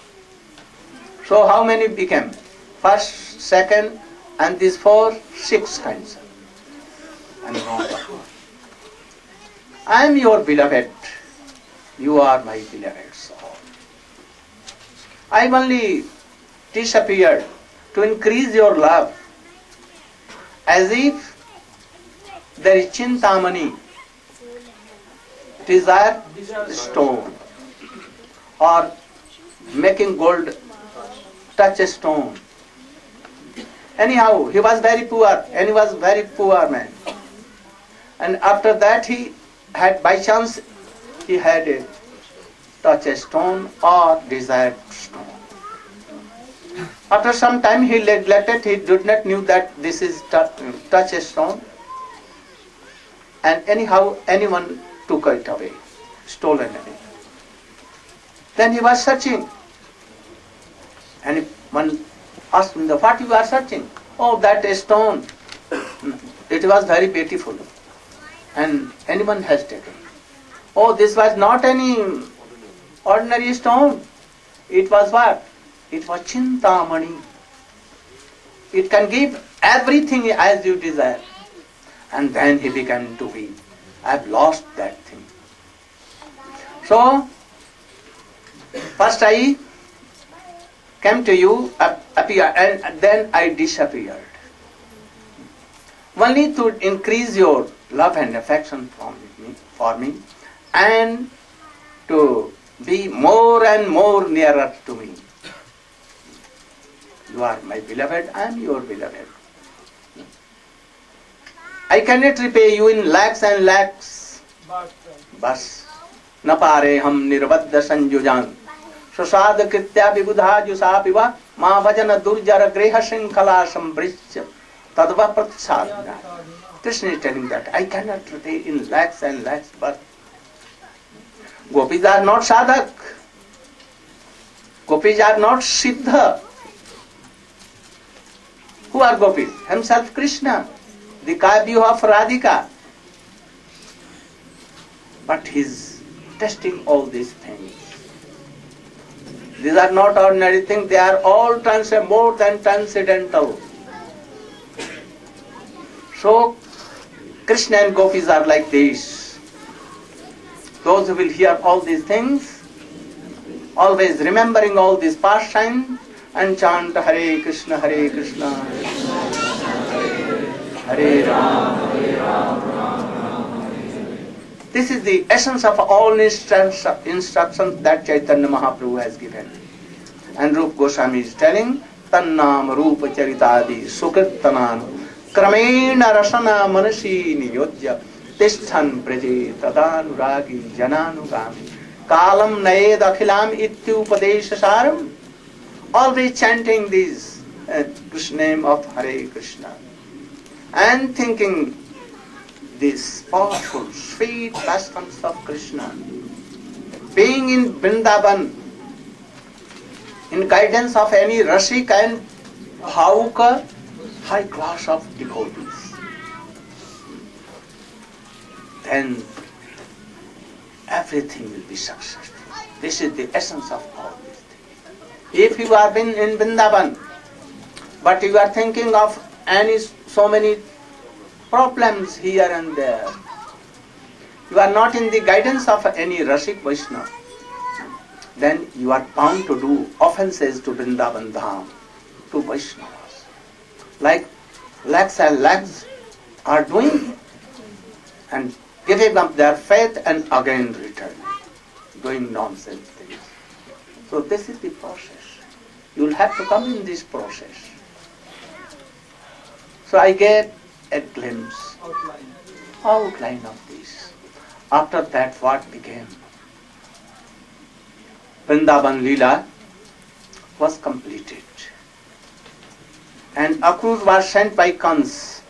[SPEAKER 1] So how many became? First, second, and these 4, 6 kinds. And I am your beloved. You are my beloved soul. I only disappeared to increase your love, as if there is Chintamani, desire stone, or making gold touch a stone. Anyhow, he was very poor, and he was very poor man. And after that he had, by chance, he had a touch a stone or desired stone. After some time he neglected, he did not knew that this is touch a stone. And anyhow, anyone took it away, stolen away. Then he was searching. And one asked him, what you are searching? Oh, that stone. It was very beautiful. And anyone has taken. Oh, this was not any ordinary stone. It was what? It was Chintamani. It can give everything as you desire. And then he began to weep. I have lost that thing. So, first I came to you, appear, and then I disappeared. Only to increase your love and affection for me, and to be more and more nearer to me. You are my beloved, I am your beloved. I cannot repay you in lakhs and lakhs. Bas. Napare ham nirvadya sanjujan. Susad kritya vibudha jusa piva ma vajana durjara greha shinkala sambrishya tadva pratisad. Krishna is telling that I cannot repay in lakhs and lakhs, but gopis are not sadhak. Gopis are not siddha. Who are gopis? Himself Krishna, the Kavya of Radhika. But he is testing all these things. These are not ordinary things, they are all more than transcendental. So, Krishna and gopis are like this. Those who will hear all these things, always remembering all these pastimes, and chant Hare Krishna, Hare Krishna, Hare Rama, Hare Rama. This is the essence of all instructions that Chaitanya Mahaprabhu has given. And Rupa Goswami is telling, Tannam Rupa Charitadi Sukirtanan Kramena Rasana Manasi Niyodya Tisthan Praje Tadanuragi Jananugami Kalam Nayed Akhilam Ityupadesha Saram. Always chanting this name of Hare Krishna and thinking these powerful, sweet pastimes of Krishna. Being in Vrindavan, in guidance of any Rasik and Bhavuka, high class of devotees, then everything will be successful. This is the essence of all these things. If you are been in Vrindavan, but you are thinking of so many problems here and there, you are not in the guidance of any Rasik Vaishnava, then you are bound to do offenses to Vrindavan Dham, to Vaishnavas. Like lakhs and lakhs are doing, and giving up their faith and again return, doing nonsense things. So this is the process. You will have to come in this process. So I gave a glimpse, outline of this. After that, what became? Vrindavan Leela was completed. And Akrura was sent by Kans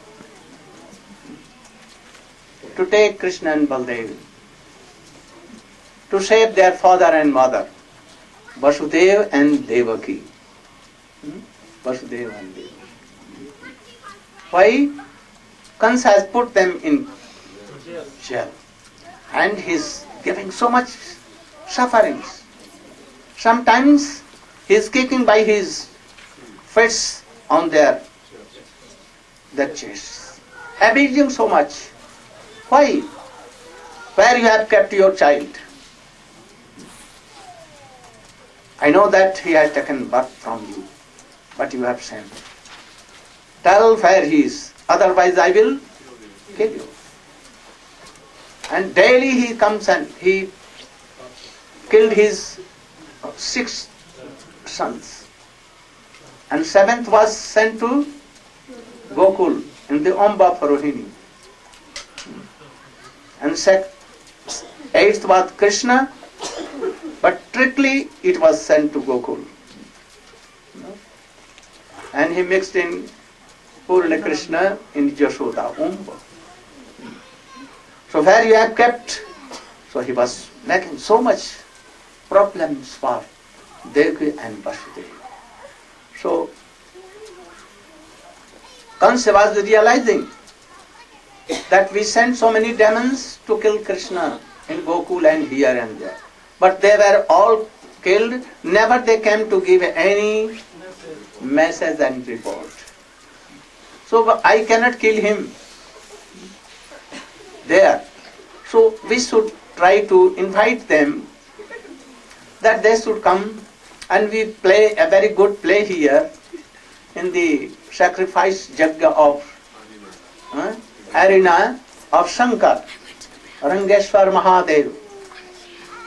[SPEAKER 1] to take Krishna and Baldev to save their father and mother, Vasudeva and Devaki. Vasudeva and Devaki. Why? Kans has put them in jail. And he is giving so much sufferings. Sometimes he is kicking by his fists on their chests, abusing so much. Why? Where you have kept your child? I know that he has taken birth from you, but you have sent. Tell where he is, otherwise I will kill you. And daily he comes and he killed his 6 sons. And 7th was sent to Gokul in the Amba Rohini. And 8th was Krishna, but tricklily it was sent to Gokul. And he mixed in Purna Krishna in Jashoda Amba. So where you have kept, so he was making so much problems for Devaki and Vasudeva. So Kansa was realizing that we sent so many demons to kill Krishna in Gokul and here and there. But they were all killed, never they came to give any message and report. So I cannot kill him there. So we should try to invite them that they should come and we play a very good play here in the sacrifice yajna of arena of Shankar, Rangeshwar Mahadev.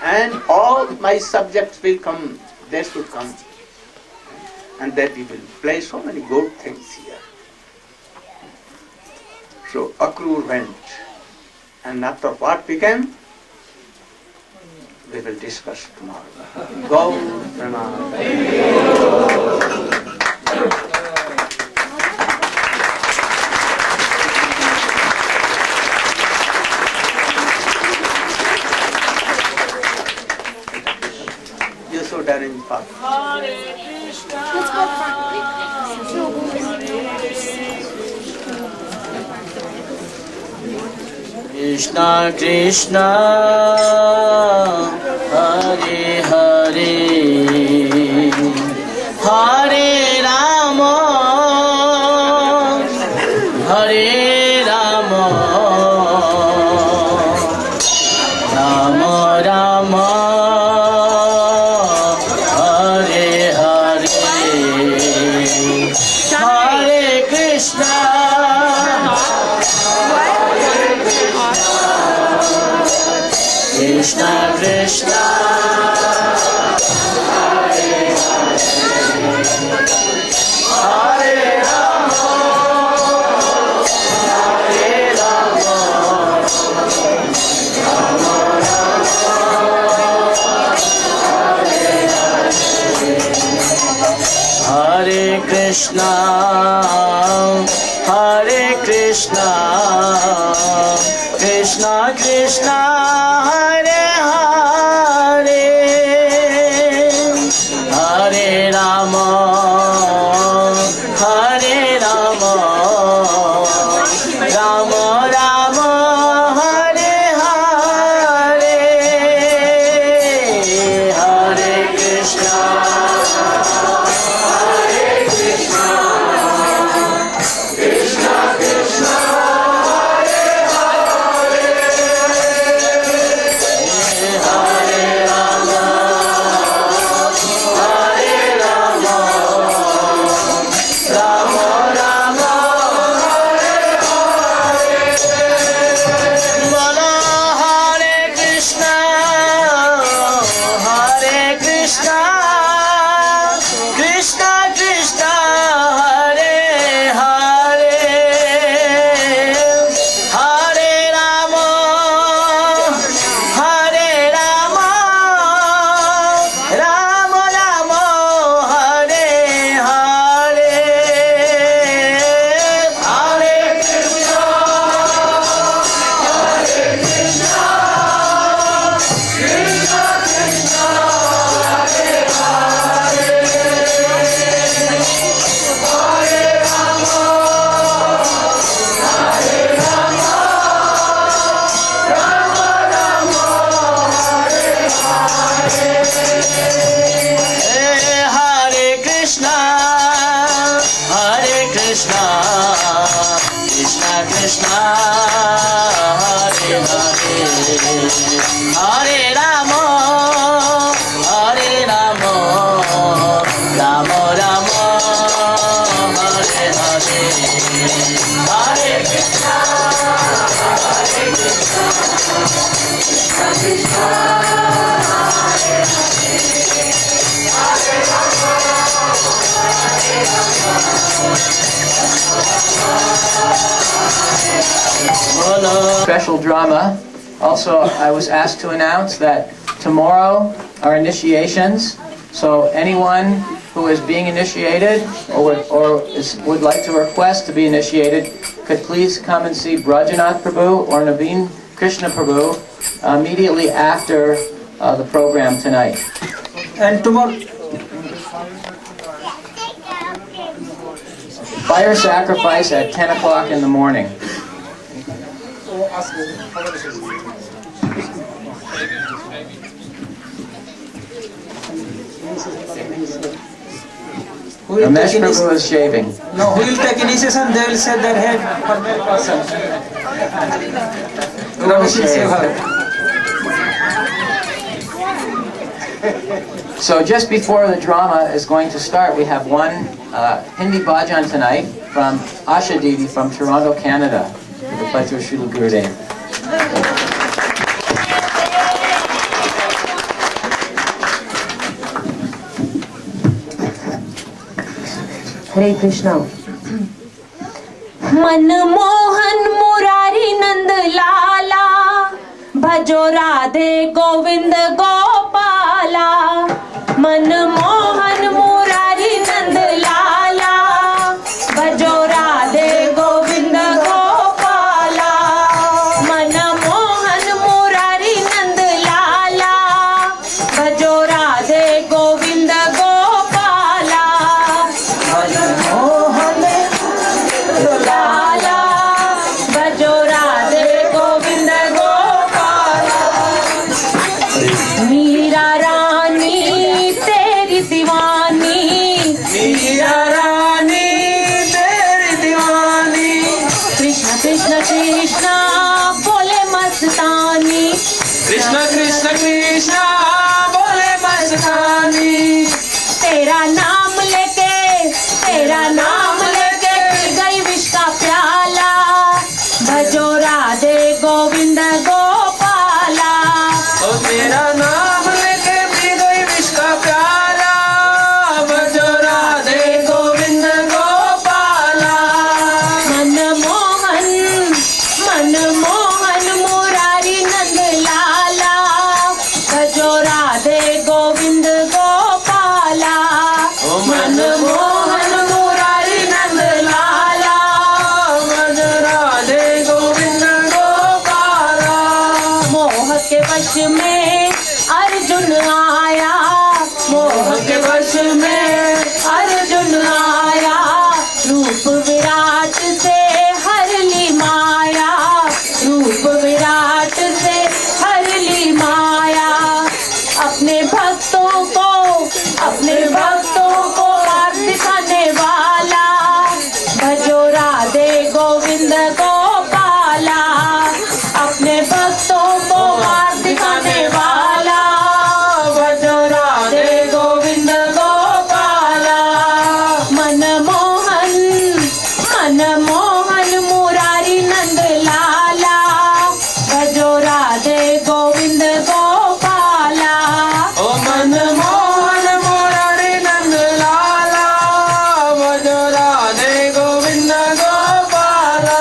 [SPEAKER 1] And all my subjects will come, they should come. And that we will play so many good things here. So Akrura went. And after what became, we will discuss tomorrow. Go, Pranam. You should arrange for
[SPEAKER 3] Krishna Krishna Hare Hare Hare Rama Hare Rama Rama Rama Hare Hare Hare Krishna Krishna Krishna Hare Hare Rama Hare Rama Rama Rama Hare Krishna Hare Krishna Krishna Krishna Hare Hare Hare Rama Hare Rama Rama Rama Hare Hare Hare Krishna Hare Krishna Krishna Krishna Hare Hare
[SPEAKER 4] Special drama. Also, I was asked to announce that tomorrow are initiations. So anyone who is being initiated would like to request to be initiated could please come and see Brajanath Prabhu or Naveen Krishna Prabhu immediately after the program tonight.
[SPEAKER 5] And tomorrow,
[SPEAKER 4] Fire sacrifice at 10 o'clock in the morning. Ramesh Prabhu is shaving.
[SPEAKER 5] no, who will take initiation, they will set their head for male person. Ramesh will save her.
[SPEAKER 4] So just before the drama is going to start, we have one Hindi bhajan tonight from Asha Didi from Toronto, Canada, with the pleasure of Srila Gurudev.
[SPEAKER 6] Hare Krishna. Manmohan Murari नंद लाला भजो राधे गोविंद गोपाला मनमोहन मुरारी नंद लाला भजो राधे गोविंद गोपाला मनमोहन मुरारी नंद लाला भजो राधे गोविंद गोपाला मनमोहन लाला भजो राधे गोविंद गोपाला मीरा रानी तेरी दीवानी मीरा रानी तेरी दीवानी कृष्ण कृष्ण कृष्ण बोले मस्तानी कृष्ण कृष्ण कृष्ण बोले मस्तानी तेरा नाम लेके पी गई विष का प्याला भजो राधे गोविंद गोपाला
[SPEAKER 5] ओ तेरा नाम लेके पी गई विष का प्याला भजो राधे गोविंद गोपाला
[SPEAKER 6] मनमोहन मनमोहन मुरारी नंद लाला भजो राधे गोविंद गोपाला मनमोहन मुरारी नंद लाला
[SPEAKER 5] भजो राधे गोविंद गोपाला
[SPEAKER 6] मोह के वश में अर्जुन आया मोह के वश में अर्जुन आया रूप विराट से हर ली माया रूप विराट से हर ली माया अपने भक्तों को मार्ग दिखाने वाला भजो राधे गोविंद गोपाला अपने भक्तों को मार्ग दिखाने वाला भजो राधे गोविंद गोपाला मनमोहन मनमोहन मुरारी नंद लाला भजो राधे गोविंद गोपाला
[SPEAKER 5] ओ मनमोहन मुरारी नंद लाला भजो Radhe Govind Gopala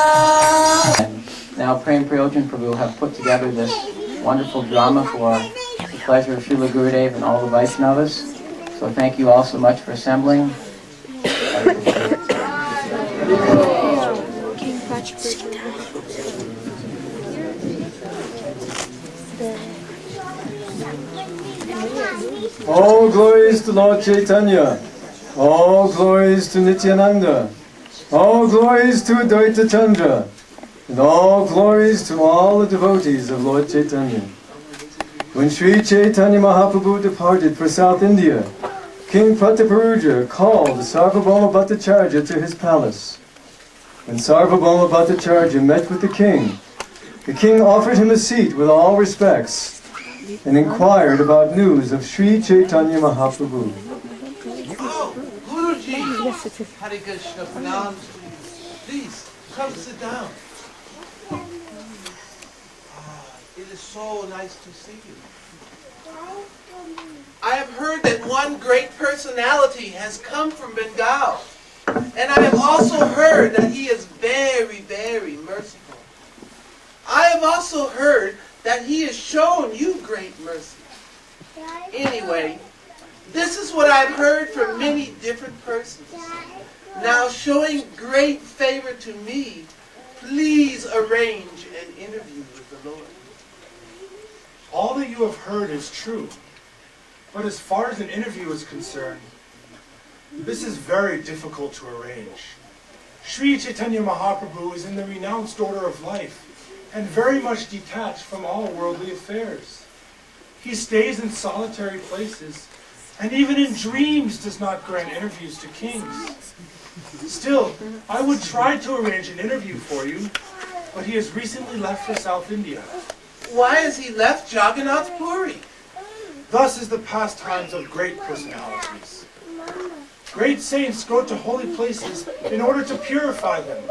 [SPEAKER 4] Now Prem Prayojan Prabhu have put together this wonderful drama for the pleasure of Srila Gurudev and all the Vaishnavas. So thank you all so much for assembling.
[SPEAKER 7] All glories to Lord Chaitanya. All glories to Nityananda. All glories to Advaita Chandra. And all glories to all the devotees of Lord Chaitanya. When Sri Chaitanya Mahaprabhu departed for South India, King Prataparuja called Sarvabhauma Bhattacharya to his palace. When Sarvabhauma Bhattacharya met with the king offered him a seat with all respects and inquired about news of Sri Chaitanya Mahaprabhu.
[SPEAKER 8] Oh, Guruji! Hare Krishna, pranams. Please, come sit down. It is so nice to see you. I have heard that one great personality has come from Bengal. And I have also heard that he is very, very merciful. I have also heard that he has shown you great mercy. Anyway, this is what I've heard from many different persons. Now, showing great favor to me, please arrange an interview with the Lord.
[SPEAKER 9] All that you have heard is true. But as far as an interview is concerned, this is very difficult to arrange. Sri Chaitanya Mahaprabhu is in the renounced order of life and very much detached from all worldly affairs. He stays in solitary places and even in dreams does not grant interviews to kings. Still, I would try to arrange an interview for you, but he has recently left for South India.
[SPEAKER 8] Why has he left Jagannath Puri?
[SPEAKER 9] Thus is the pastimes of great personalities. Great saints go to holy places in order to purify them.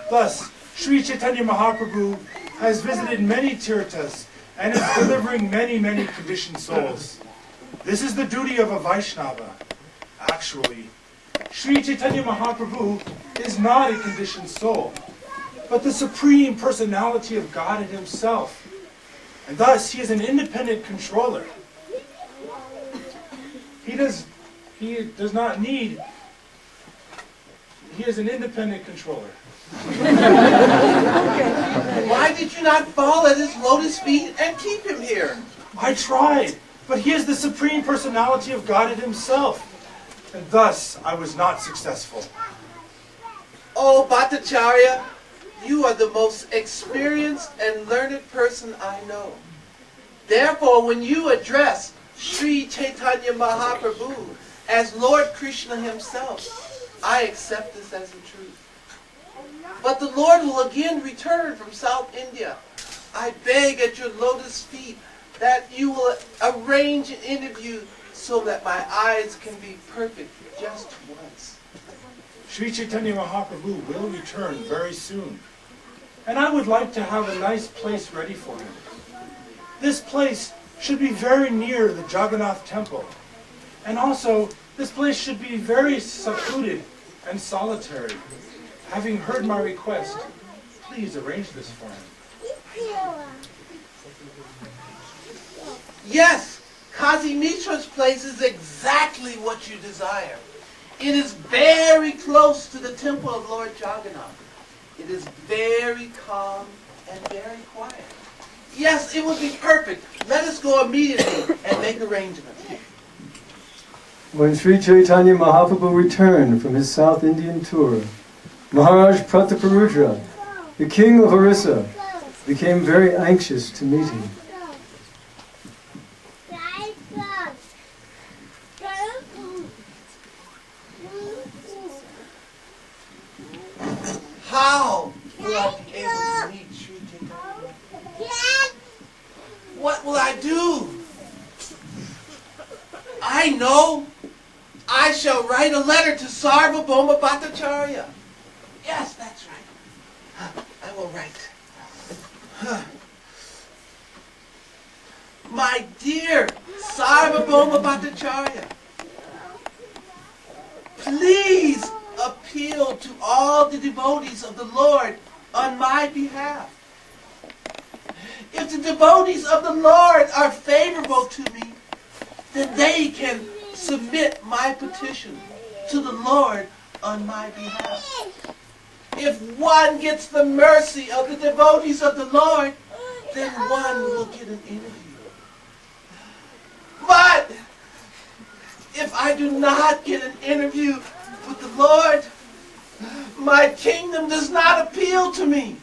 [SPEAKER 9] Thus, Sri Chaitanya Mahaprabhu has visited many tirthas and is delivering many, many conditioned souls. This is the duty of a Vaishnava. Actually, Sri Chaitanya Mahaprabhu is not a conditioned soul, but the Supreme Personality of God in himself. And thus, he is an independent controller. He is an independent controller.
[SPEAKER 8] Why did you not fall at his lotus feet and keep him here?
[SPEAKER 9] I tried, but he is the Supreme Personality of God in himself. And thus, I was not successful.
[SPEAKER 8] Oh, Bhattacharya, you are the most experienced and learned person I know. Therefore, when you address Sri Chaitanya Mahaprabhu as Lord Krishna himself, I accept this as the truth. But the Lord will again return from South India. I beg at your lotus feet that you will arrange an interview so that my eyes can be perfect just once.
[SPEAKER 9] Sri Chaitanya Mahaprabhu will return very soon. And I would like to have a nice place ready for him. This place should be very near the Jagannath temple. And also, this place should be very secluded and solitary. Having heard my request, please arrange this for him.
[SPEAKER 8] Yes, Kazi Mitra's place is exactly what you desire. It is very close to the temple of Lord Jagannath. It is very calm and very quiet. Yes, it would be perfect. Let us go immediately and make arrangements.
[SPEAKER 7] When Sri Chaitanya Mahaprabhu returned from his South Indian tour, Maharaj Prataparudra, the king of Orissa, became very anxious to meet him.
[SPEAKER 8] How will I be able to meet Sri Chaitanya? What will I do? I know. I shall write a letter to Sarvabhauma Bhattacharya. Yes, that's right. I will write. My dear Sarvabhauma Bhattacharya, please appeal to all the devotees of the Lord on my behalf. If the devotees of the Lord are favorable to me, then they can submit my petition to the Lord on my behalf. If one gets the mercy of the devotees of the Lord, then one will get an interview. But if I do not get an interview with the Lord, my kingdom does not appeal to me.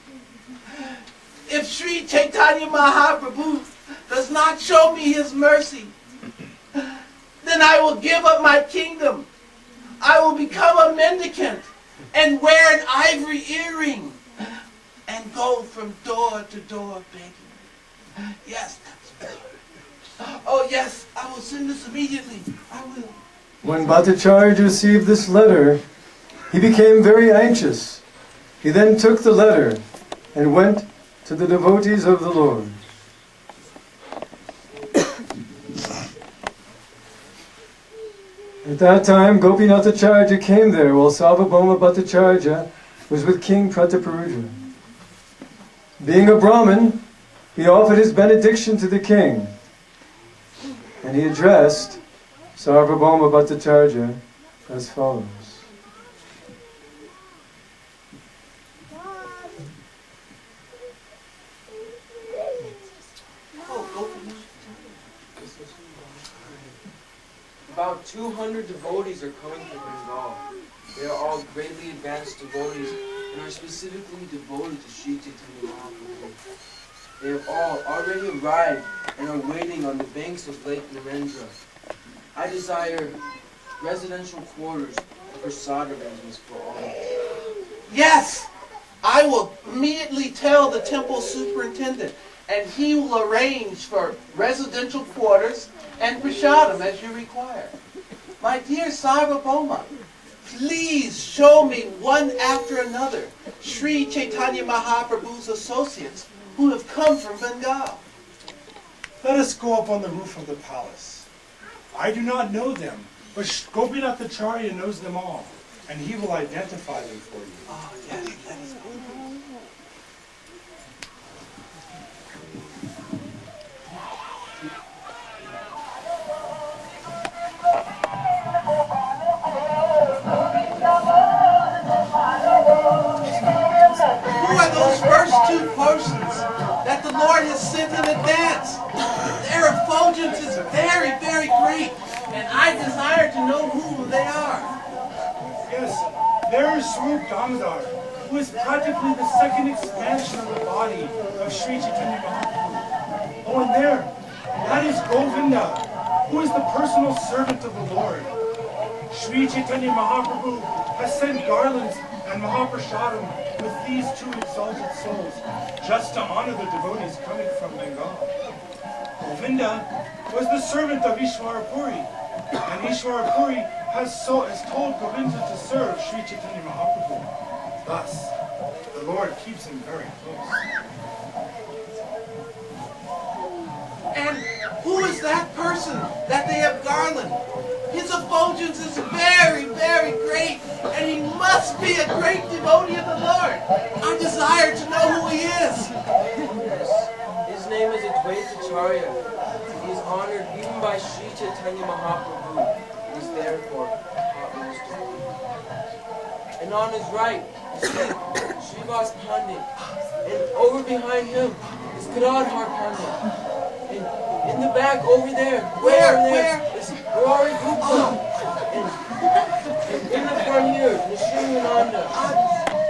[SPEAKER 8] If Sri Chaitanya Mahaprabhu does not show me his mercy, then I will give up my kingdom. I will become a mendicant and wear an ivory earring and go from door to door begging. Yes, that's right. Oh yes, I will send this immediately. I will.
[SPEAKER 7] When Bhattacharya received this letter, he became very anxious. He then took the letter and went to the devotees of the Lord. At that time, Gopinathacharya came there while Sarvabhauma Bhattacharya was with King Prataparudra. Being a Brahmin, he offered his benediction to the king, and he addressed Sarvabhauma Bhattacharya as follows.
[SPEAKER 10] About 200 devotees are coming from Bengal. They are all greatly advanced devotees and are specifically devoted to Sri Chaitanya Mahaprabhu. They have all already arrived and are waiting on the banks of Lake Narendra. I desire residential quarters and prasad arrangements for all.
[SPEAKER 8] Yes! I will immediately tell the temple superintendent, and he will arrange for residential quarters and prasadam as you require. My dear Sarvabhauma, please show me one after another Sri Chaitanya Mahaprabhu's associates who have come from Bengal.
[SPEAKER 9] Let us go up on the roof of the palace. I do not know them, but Gopinath Acharya knows them all, and he will identify them for you.
[SPEAKER 8] Oh, yes, let us go. Who are those first two persons that the Lord has sent in advance? Their effulgence is very, very great, and I desire to know who they are.
[SPEAKER 9] Yes, there is Swarup Damodar, who is practically the second expansion of the body of Sri Chaitanya Mahaprabhu. Oh, and there, that is Govinda, who is the personal servant of the Lord. Sri Chaitanya Mahaprabhu has sent garlands and Mahaprasadam with these two exalted souls, just to honor the devotees coming from Bengal. Govinda was the servant of Ishwarapuri, and Ishwarapuri has told Govinda to serve Sri Chaitanya Mahaprabhu. Thus, the Lord keeps him very close.
[SPEAKER 8] And who is that person that they have garland? His effulgence is very, very great, and he must be a great devotee of the Lord. I desire to know who he is.
[SPEAKER 10] His name is Advaita Acharya. He is honored even by Sri Chaitanya Mahaprabhu. He is therefore topmost devotee. And on his right is Srivas Pandit. And over behind him is Gadadhar Pandit. And in the back over there,
[SPEAKER 8] Where?
[SPEAKER 10] is Rory Gupta. And in the front here, Nishimananda.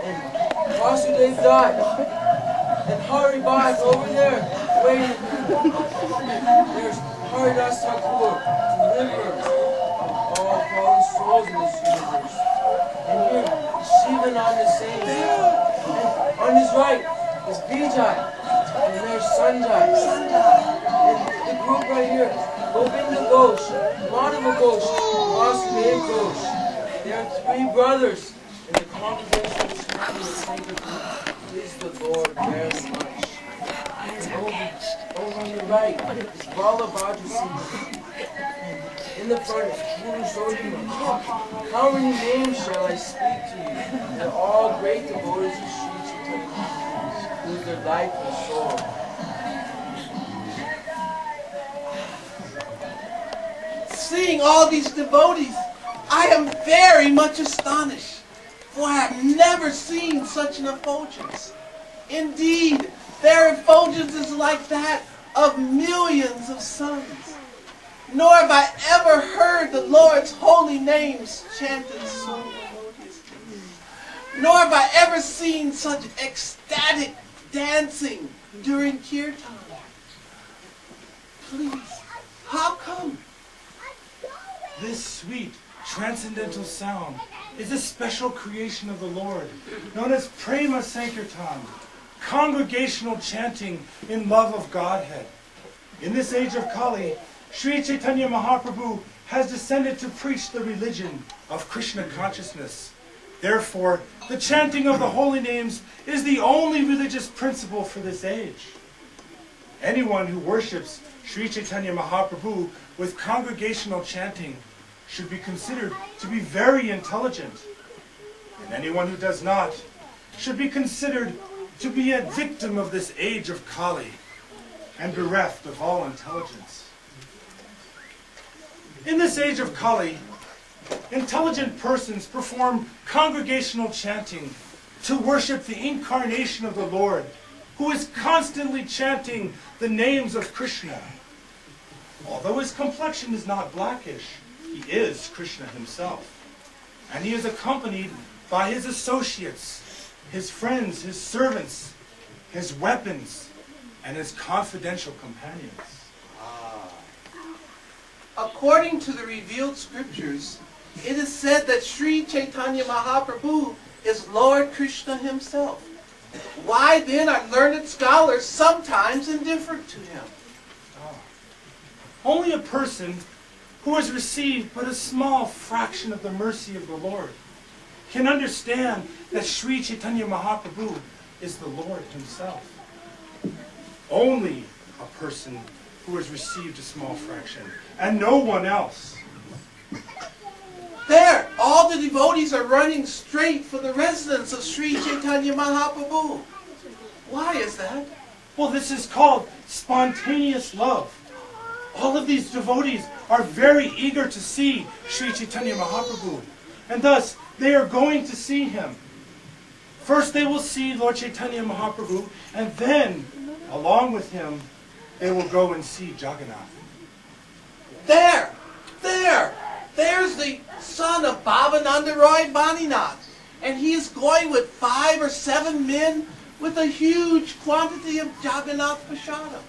[SPEAKER 10] And Vasudev Dutt. And Hari Bhatt over there, waiting. There's Haridas Thakur, deliverer of all fallen souls in this universe. And here, Shivananda Singh. And on his right is Vijay. And there's Sanjay. And the group right here, Govinda Ghosh, Madhava Ghosh, Vasudev Ghosh. They are three brothers in the congregation of Swami. Please the Lord very much. Over on the right is Balabhadra Singh. In the front is Guru Sodhima. How many names shall I speak to you? They're all great devotees of Sri Chaitanya, who is their life and soul.
[SPEAKER 8] Seeing all these devotees, I am very much astonished, for I have never seen such an effulgence. Indeed, their effulgence is like that of millions of suns. Nor have I ever heard the Lord's holy names chanted so melodiously. Nor have I ever seen such ecstatic dancing during kirtan. Please, how come?
[SPEAKER 9] This sweet, transcendental sound is a special creation of the Lord, known as Prema Sankirtan, congregational chanting in love of Godhead. In this age of Kali, Sri Chaitanya Mahaprabhu has descended to preach the religion of Krishna consciousness. Therefore, the chanting of the holy names is the only religious principle for this age. Anyone who worships Sri Chaitanya Mahaprabhu with congregational chanting should be considered to be very intelligent. And anyone who does not should be considered to be a victim of this age of Kali. and bereft of all intelligence. In this age of Kali, intelligent persons perform congregational chanting to worship the incarnation of the Lord, who is constantly chanting the names of Krishna. Although his complexion is not blackish, he is Krishna himself. And he is accompanied by his associates, his friends, his servants, his weapons, and his confidential companions.
[SPEAKER 8] According to the revealed scriptures, it is said that Sri Chaitanya Mahaprabhu is Lord Krishna himself. Why then are learned scholars sometimes indifferent to him?
[SPEAKER 9] Only a person who has received but a small fraction of the mercy of the Lord can understand that Sri Chaitanya Mahaprabhu is the Lord himself. Only a person who has received a small fraction, and no one else.
[SPEAKER 8] There, all the devotees are running straight for the residence of Sri Chaitanya Mahaprabhu. Why is that?
[SPEAKER 9] Well, this is called spontaneous love. All of these devotees are very eager to see Sri Chaitanya Mahaprabhu, and thus they are going to see him. First they will see Lord Chaitanya Mahaprabhu, and then, along with him, they will go and see Jagannath.
[SPEAKER 8] There's the son of Bhavananda Roy Baninath, and he is going with 5 or 7 men with a huge quantity of Jagannath Prashadam.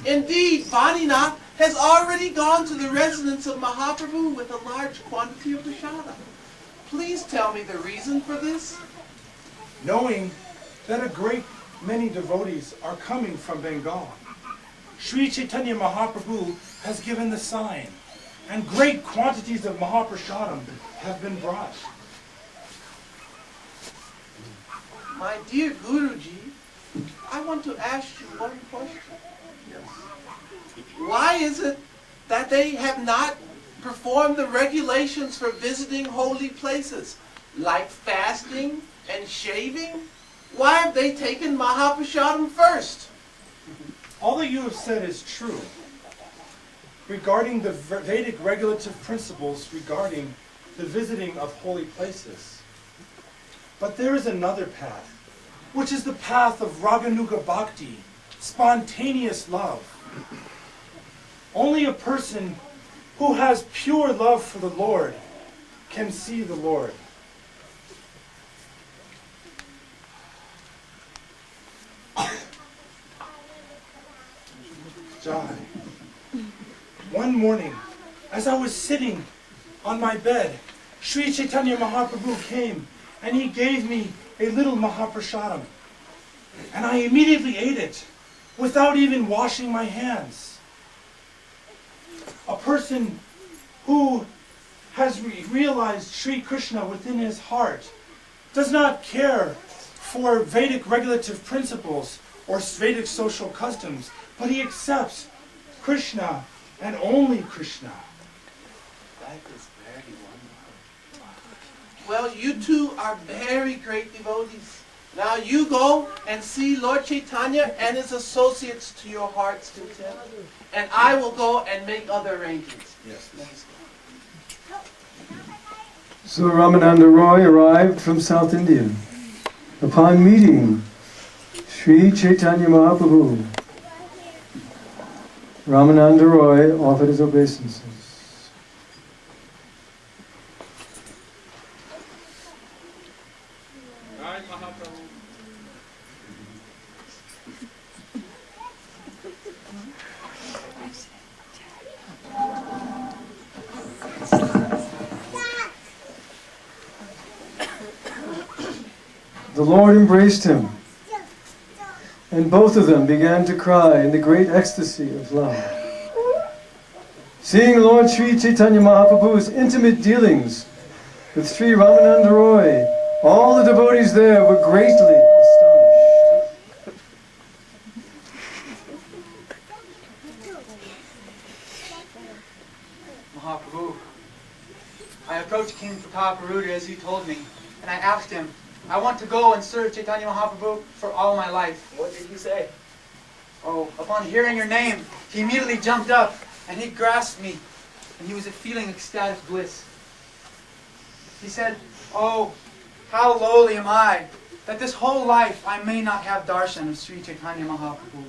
[SPEAKER 8] Indeed, Baninath has already gone to the residence of Mahaprabhu with a large quantity of Prashadam. Please tell me the reason for this.
[SPEAKER 9] Knowing that a great many devotees are coming from Bengal, Sri Chaitanya Mahaprabhu has given the sign, and great quantities of Mahaprashadam have been brought.
[SPEAKER 8] My dear Guruji, I want to ask you one question. Why is it that they have not performed the regulations for visiting holy places, like fasting and shaving? Why have they taken Mahaprashadam first?
[SPEAKER 9] All that you have said is true regarding the Vedic regulative principles regarding the visiting of holy places. But there is another path, which is the path of Raganuga Bhakti, spontaneous love. Only a person who has pure love for the Lord can see the Lord. Jai. One morning, as I was sitting on my bed, Sri Chaitanya Mahaprabhu came and he gave me a little Mahaprashadam. And I immediately ate it without even washing my hands. A person who has realized Sri Krishna within his heart does not care for Vedic regulative principles or Vedic social customs, but he accepts Krishna and only Krishna.
[SPEAKER 8] That is very wonderful. Well, you two are very great devotees. Now you go and see Lord Chaitanya and his associates to your heart's content. And I will go and make other arrangements.
[SPEAKER 9] Yes.
[SPEAKER 8] Please go.
[SPEAKER 7] So Ramananda Roy arrived from South India. Upon meeting Sri Chaitanya Mahaprabhu, Ramananda Roy offered his obeisances. The Lord embraced him, and both of them began to cry in the great ecstasy of love. Seeing Lord Sri Chaitanya Mahaprabhu's intimate dealings with Sri Ramananda Roy, all the devotees there were greatly astonished.
[SPEAKER 5] Mahaprabhu, I approached King Prataparudra as he told me, and I asked him, I want to go and serve Chaitanya Mahaprabhu for all my life.
[SPEAKER 10] What did he say?
[SPEAKER 5] upon hearing your name, he immediately jumped up and he grasped me, and he was feeling ecstatic bliss. He said, "Oh, how lowly am I, that this whole life I may not have darshan of Sri Chaitanya Mahaprabhu,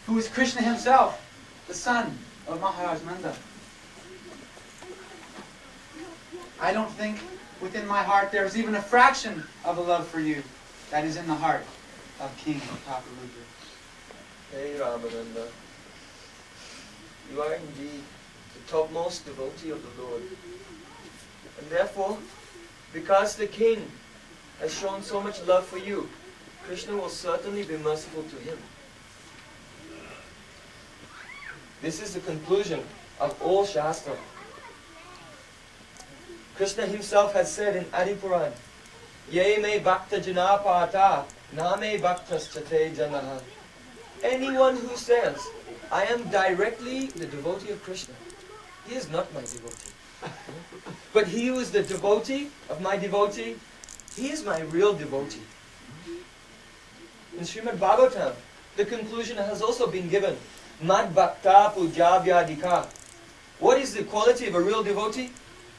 [SPEAKER 5] who is Krishna himself, the son of Maharaj Nanda. I don't think within my heart there is even a fraction of a love for you that is in the heart of King Pataparudra."
[SPEAKER 10] Hey Ramananda, you are indeed the topmost devotee of the Lord. And therefore, because the king has shown so much love for you, Krishna will certainly be merciful to him. This is the conclusion of all Shastra. Krishna himself has said in Adi Puran, "Ye me bhakta janapata, na me bhaktas chate janaha." Anyone who says, "I am directly the devotee of Krishna," he is not my devotee. But he who is the devotee of my devotee, he is my real devotee. In Srimad Bhagavatam, the conclusion has also been given. Mad bhakta pujavyadika. What is the quality of a real devotee?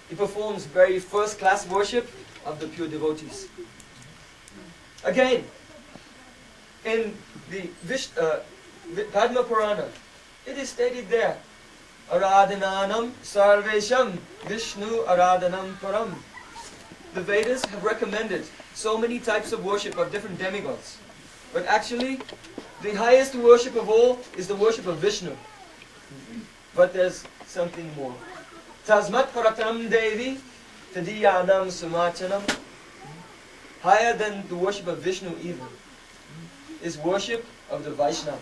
[SPEAKER 10] He performs very first-class worship of the pure devotees. Again, in the Padma Purana, it is stated there, Aradhananam Sarvesham Vishnu Aradhanam Param. The Vedas have recommended so many types of worship of different demigods. But actually, the highest worship of all is the worship of Vishnu. But there's something more. Tasmat Paratam Devi Tadiyanam Sumachanam. Higher than the worship of Vishnu even is worship of the Vaishnava.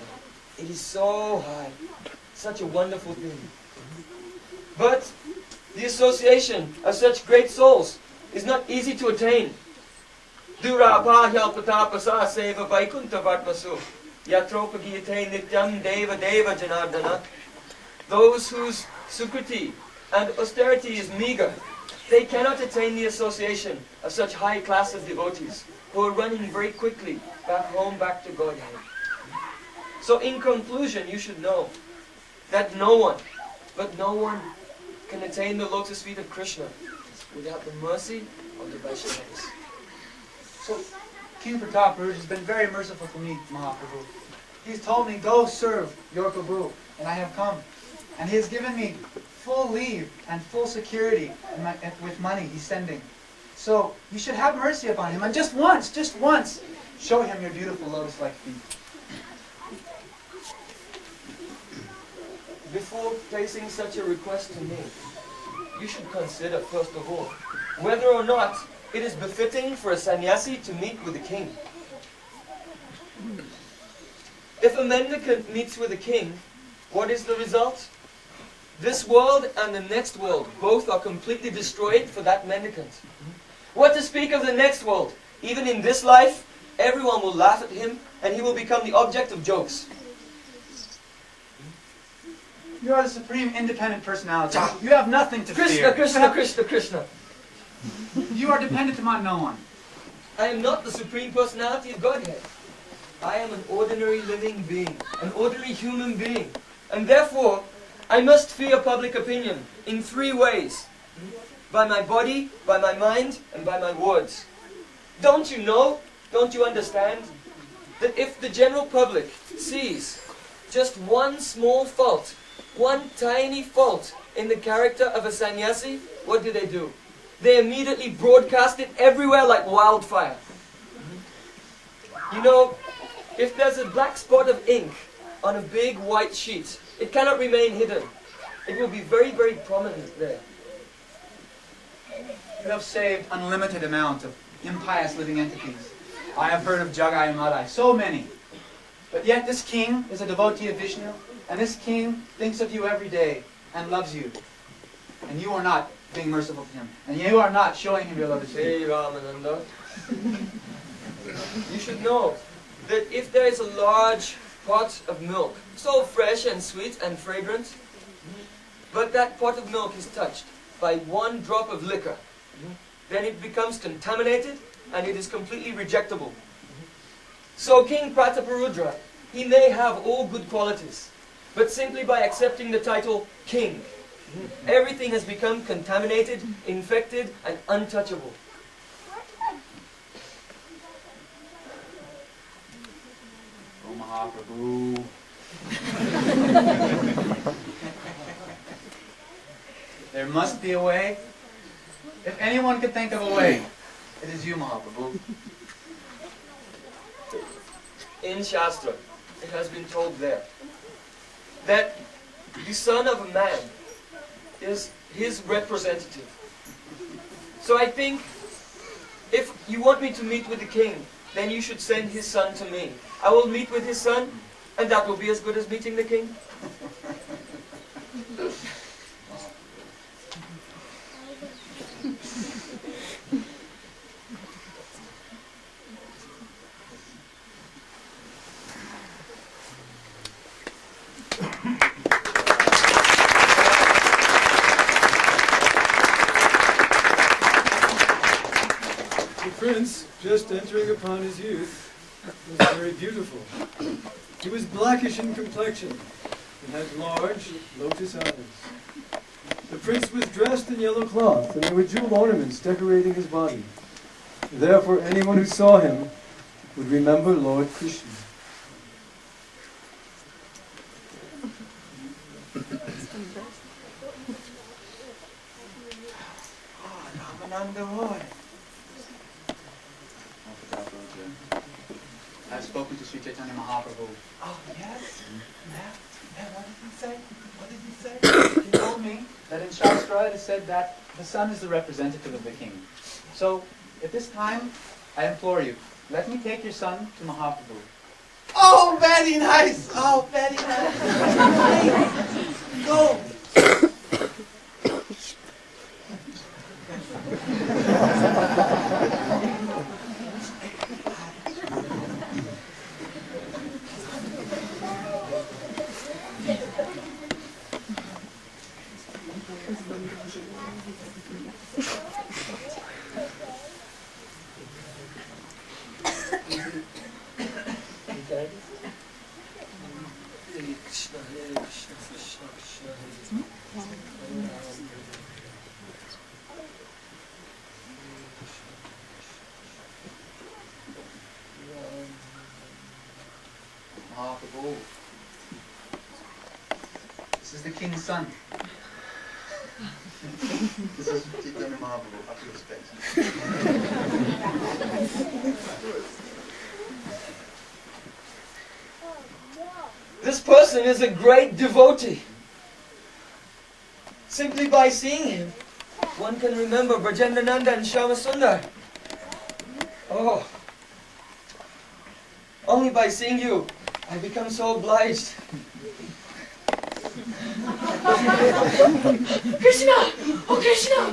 [SPEAKER 10] It is so high, such a wonderful thing. But the association of such great souls is not easy to attain. Durapahya seva vaikunta vatvasu yatropagiyate nityam deva deva janardana. Those whose sukriti and austerity is meager, they cannot attain the association of such high class of devotees who are running very quickly back home, back to Godhead. So in conclusion, you should know that no one, but no one, can attain the lotus feet of Krishna without the mercy of the Vaishnavas.
[SPEAKER 5] So King Pataparudra has been very merciful to me, Mahaprabhu. He's told me, "Go serve your Prabhu," and I have come. And he has given me full leave and full security with money he's sending. So you should have mercy upon him, and just once, show him your beautiful lotus-like feet.
[SPEAKER 10] Before placing such a request to me, you should consider, first of all, whether or not it is befitting for a sannyasi to meet with the king. If a mendicant meets with a king, what is the result? This world and the next world, both are completely destroyed for that mendicant. What to speak of the next world? Even in this life, everyone will laugh at him and he will become the object of jokes.
[SPEAKER 5] You are the supreme independent personality. You have nothing to
[SPEAKER 10] Krishna,
[SPEAKER 5] fear.
[SPEAKER 10] Krishna, Krishna, Krishna.
[SPEAKER 5] You are dependent upon no one.
[SPEAKER 10] I am not the supreme personality of Godhead. I am an ordinary living being, an ordinary human being. And therefore, I must fear public opinion in three ways. By my body, by my mind, and by my words. Don't you know, don't you understand, that if the general public sees just one small fault, one tiny fault in the character of a sannyasi, what do? They immediately broadcast it everywhere like wildfire. You know, if there's a black spot of ink on a big white sheet, it cannot remain hidden. It will be very, very prominent there.
[SPEAKER 5] You have saved unlimited amount of impious living entities. I have heard of Jagai and Madai, so many. But yet this king is a devotee of Vishnu, and this king thinks of you every day and loves you. And you are not being merciful to him. And you are not showing him your love.
[SPEAKER 10] Hey Ramananda. You should know that if there is a large pot of milk, so fresh and sweet and fragrant, but that pot of milk is touched by one drop of liquor, then it becomes contaminated and it is completely rejectable. So King Prataparudra he may have all good qualities, but simply by accepting the title king, everything has become contaminated, infected, and untouchable.
[SPEAKER 5] Oh, Mahaprabhu. There must be a way. If anyone could think of a way, it is you, Mahaprabhu.
[SPEAKER 10] In Shastra, it has been told there that the son of a man is his representative. So I think if you want me to meet with the king, then you should send his son to me. I will meet with his son, and that will be as good as meeting the king.
[SPEAKER 7] The prince, just entering upon his youth, was very beautiful. He was blackish in complexion and had large lotus eyes. The prince was dressed in yellow cloth, and there were jewel ornaments decorating his body. Therefore, anyone who saw him would remember Lord Krishna.
[SPEAKER 5] Ramananda Roy. I've spoken to Sri Chaitanya Mahaprabhu. Oh, yes? Yeah, what did he say? What did he say? He told me that in Shastra it is said that the son is the representative of the king. So, at this time, I implore you, let me take your son to Mahaprabhu.
[SPEAKER 8] Oh, very nice. Oh, very nice. Go.
[SPEAKER 5] Mahaprabhu. This is the king's son. This is Chaitanya Mahaprabhu, up to respect.
[SPEAKER 10] This person is a great devotee. Simply by seeing him, one can remember Brajendrananda and Shyamasundar. Oh, only by seeing you, I become so obliged. Krishna! Oh, Krishna!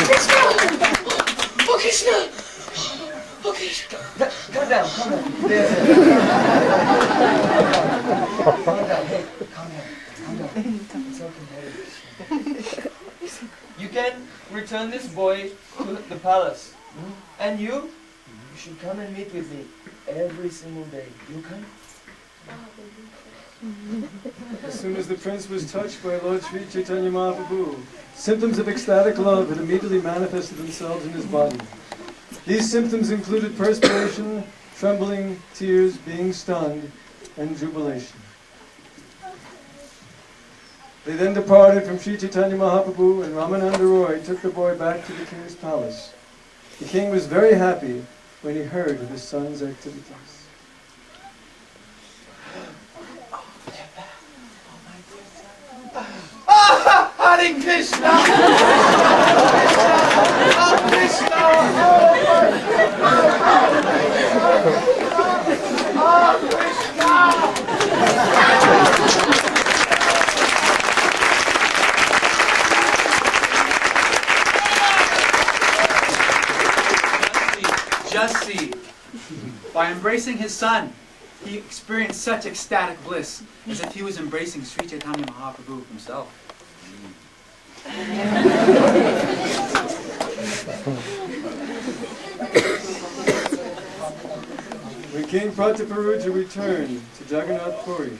[SPEAKER 10] Krishna! Oh, Krishna! Oh, Krishna! Calm down, calm down. There. Calm down, hey, calm down, calm down. It's okay. You can return this boy to the palace. And you should come and meet with me every single day. You come?
[SPEAKER 7] As soon as the prince was touched by Lord Sri Chaitanya Mahaprabhu, symptoms of ecstatic love had immediately manifested themselves in his body. These symptoms included perspiration, trembling, tears, being stunned, and jubilation. They then departed from Sri Chaitanya Mahaprabhu, and Ramananda Roy took the boy back to the king's palace. The king was very happy when he heard of his son's activities.
[SPEAKER 8] Hare Krishna! Oh, Krishna! Oh, Krishna!
[SPEAKER 5] Just see. By embracing his son, he experienced such ecstatic bliss as if he was embracing Sri Chaitanya Mahaprabhu himself.
[SPEAKER 7] When King Prataparuja returned to Jagannath Puri.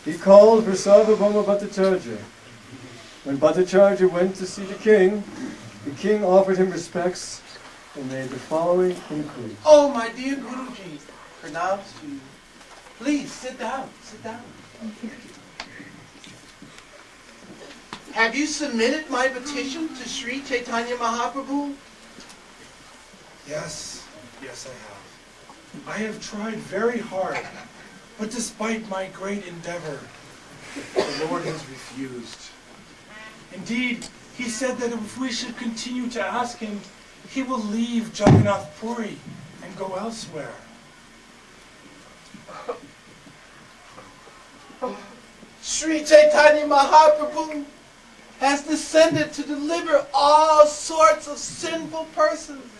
[SPEAKER 7] He called for Sarvabhauma Bhattacharya. When Bhattacharya went to see the king offered him respects and made the following inquiry.
[SPEAKER 8] Oh, my dear Guruji, pronouns to you. Please, sit down, sit down. Have you submitted my petition to Sri Chaitanya Mahaprabhu?
[SPEAKER 9] Yes, yes I have. I have tried very hard, but despite my great endeavor, the Lord has refused. Indeed, he said that if we should continue to ask him, he will leave Jagannath Puri and go elsewhere.
[SPEAKER 8] Sri Chaitanya Mahaprabhu has descended to deliver all sorts of sinful persons.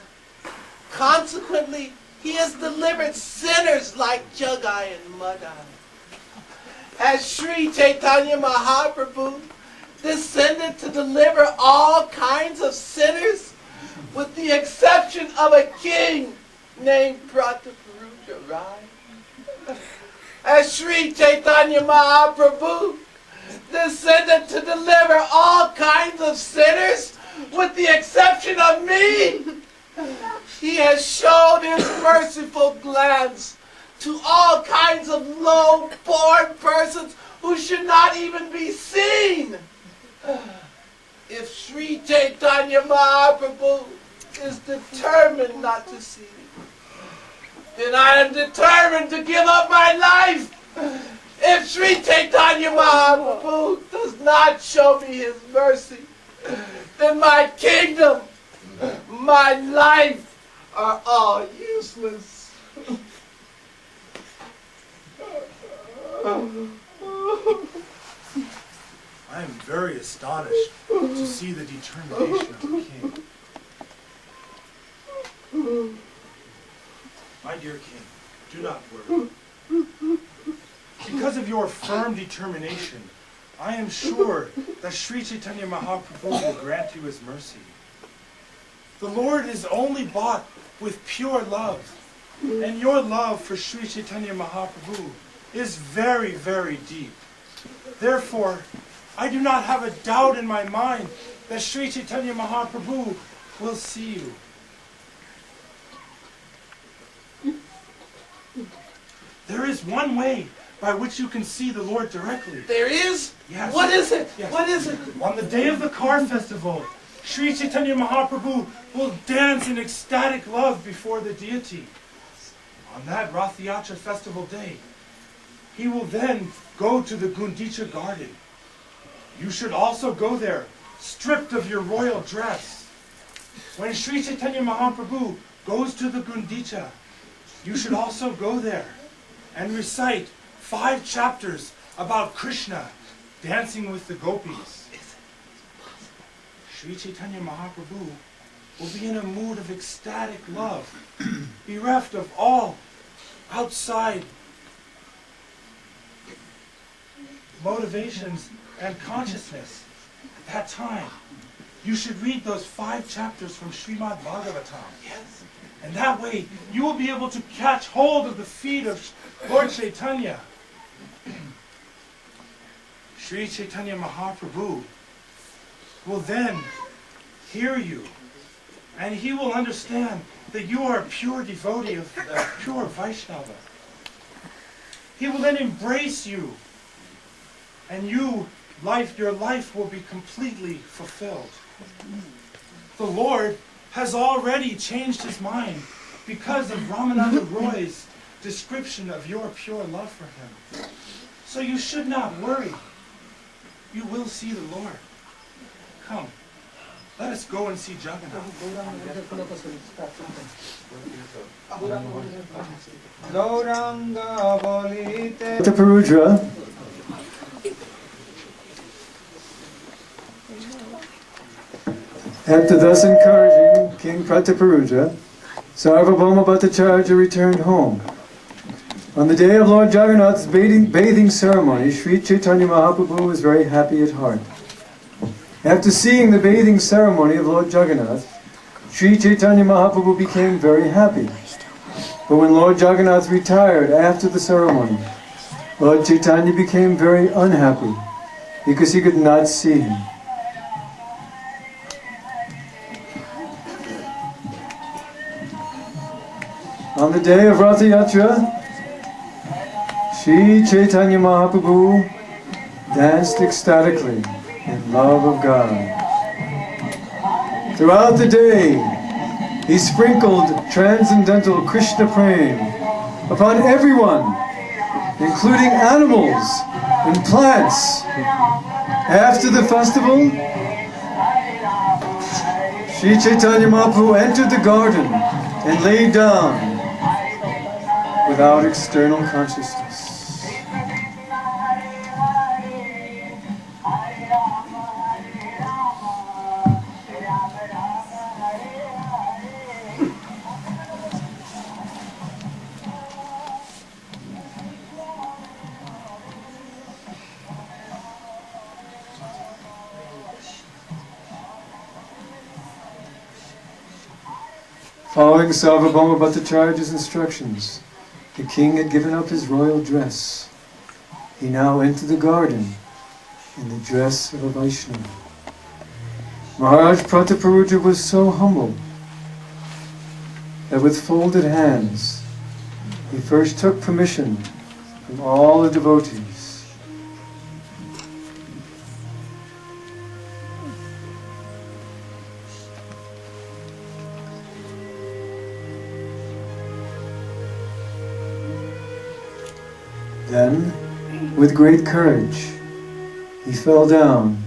[SPEAKER 8] Consequently, he has delivered sinners like Jagai and Madai. Has Sri Chaitanya Mahaprabhu descended to deliver all kinds of sinners, with the exception of a king named Prataparuja Rai? Has Sri Chaitanya Mahaprabhu descended to deliver all kinds of sinners, with the exception of me? He has shown his merciful glance to all kinds of low-born persons who should not even be seen. If Sri Chaitanya Mahaprabhu is determined not to see me, then I am determined to give up my life. If Sri Chaitanya Mahaprabhu does not show me his mercy, then my kingdom, my life are all useless.
[SPEAKER 9] I am very astonished to see the determination of the king. My dear king, do not worry. Because of your firm determination, I am sure that Sri Chaitanya Mahaprabhu will grant you his mercy. The Lord is only bought with pure love, and your love for Sri Chaitanya Mahaprabhu is very, very deep. Therefore, I do not have a doubt in my mind that Sri Chaitanya Mahaprabhu will see you. There is one way by which you can see the Lord directly.
[SPEAKER 8] There is?
[SPEAKER 9] Yes.
[SPEAKER 8] What is it?
[SPEAKER 9] Yes.
[SPEAKER 8] What is it?
[SPEAKER 9] On the day of the car festival, Sri Chaitanya Mahaprabhu will dance in ecstatic love before the deity. On that Rath Yatra festival day, he will then go to the Gundicha garden. You should also go there, stripped of your royal dress. When Sri Chaitanya Mahaprabhu goes to the Gundicha, you should also go there and recite 5 chapters about Krishna dancing with the gopis. Sri Chaitanya Mahaprabhu will be in a mood of ecstatic love, bereft of all outside motivations and consciousness. At that time, you should read those 5 chapters from Srimad Bhagavatam.
[SPEAKER 8] Yes.
[SPEAKER 9] And that way, you will be able to catch hold of the feet of Lord Chaitanya. Sri Chaitanya Mahaprabhu will then hear you, and he will understand that you are a pure devotee of the pure Vaishnava. He will then embrace you, and your life will be completely fulfilled. The Lord has already changed his mind because of Ramananda Roy's description of your pure love for him. So you should not worry. You will see the Lord. Come, let us go and see Jagannath.
[SPEAKER 7] Prataparudra after thus encouraging King Prataparudra, Sarvabhauma Bhattacharya returned home. On the day of Lord Jagannath's bathing ceremony, Sri Chaitanya Mahaprabhu was very happy at heart. After seeing the bathing ceremony of Lord Jagannath, Sri Chaitanya Mahaprabhu became very happy. But when Lord Jagannath retired after the ceremony, Lord Chaitanya became very unhappy because he could not see him. On the day of Ratha Yatra, Sri Chaitanya Mahaprabhu danced ecstatically in love of God. Throughout the day, he sprinkled transcendental Krishna Prem upon everyone, including animals and plants. After the festival, Sri Chaitanya Mahaprabhu entered the garden and lay down without external consciousness. Following Sarvabhauma Bhattacharya's instructions, the king had given up his royal dress. He now entered the garden in the dress of a Vaishnava. Maharaj Prataparuja was so humble that with folded hands, he first took permission from all the devotees. Then, with great courage, he fell down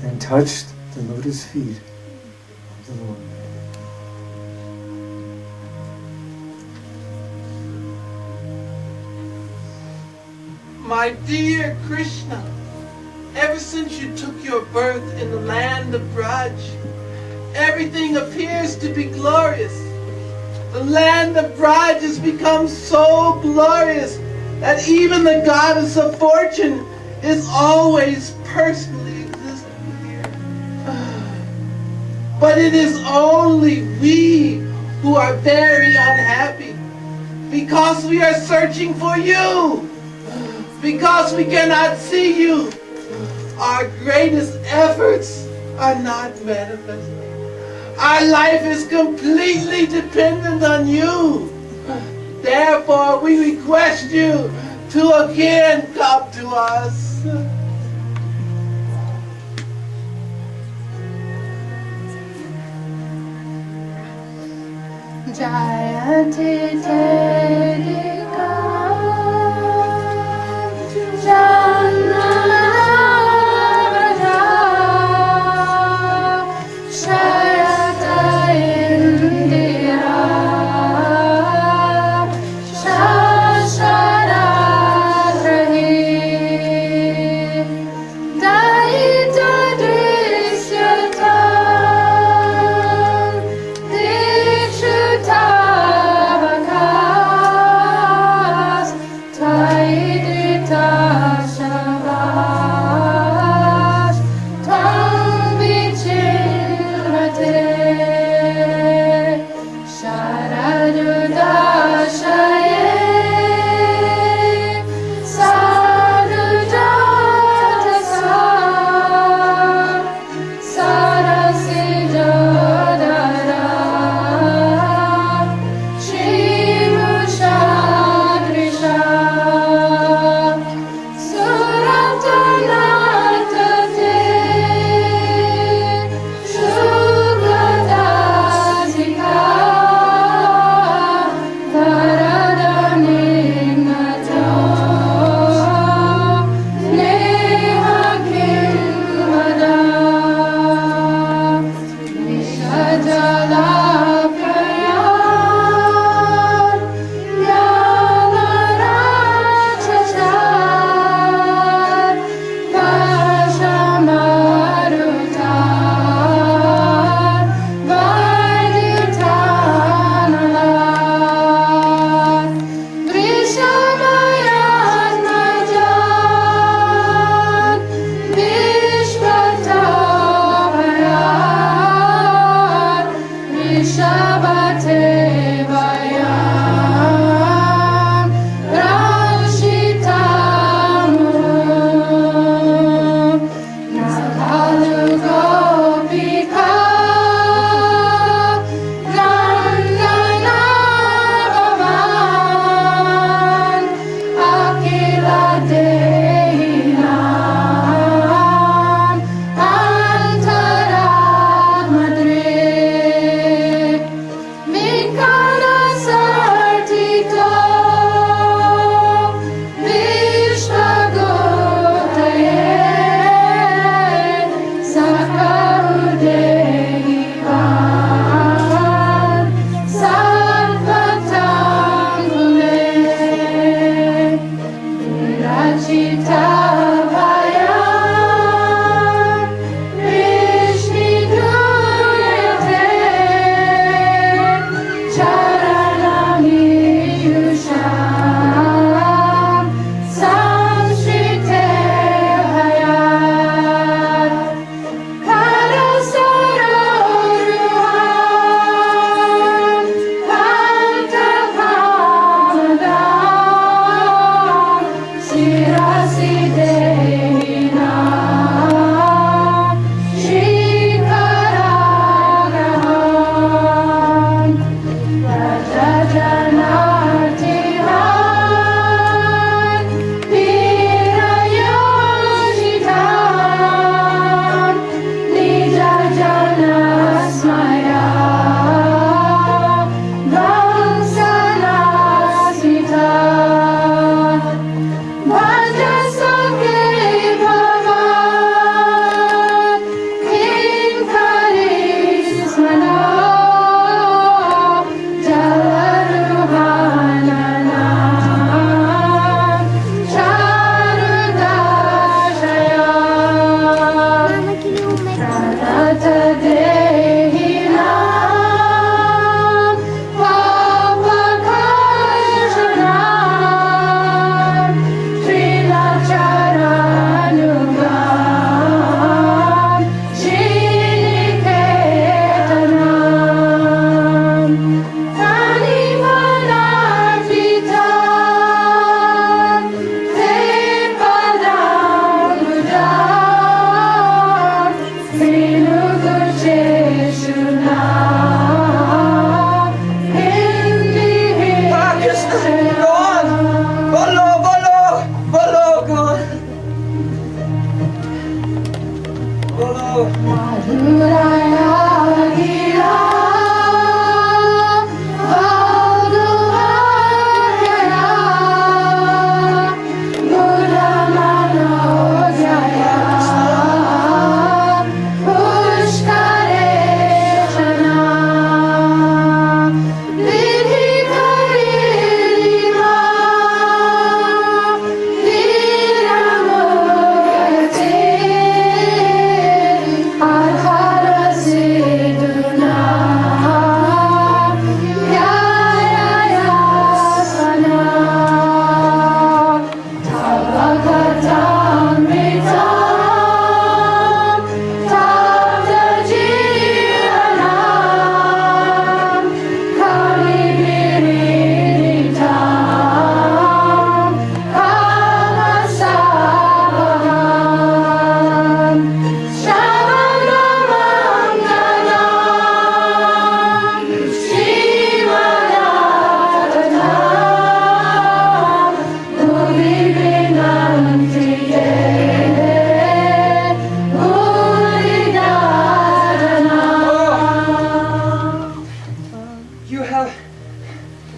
[SPEAKER 7] and touched the lotus feet of the Lord.
[SPEAKER 8] My dear Krishna, ever since you took your birth in the land of Braj, everything appears to be glorious. The land of Braj has become so glorious that even the goddess of fortune is always personally existing here. But it is only we who are very unhappy because we are searching for you, because we cannot see you. Our greatest efforts are not manifesting. Our life is completely dependent on you. Therefore, we request you to again come to us.
[SPEAKER 6] Jayate Terika Janana Shayata Indira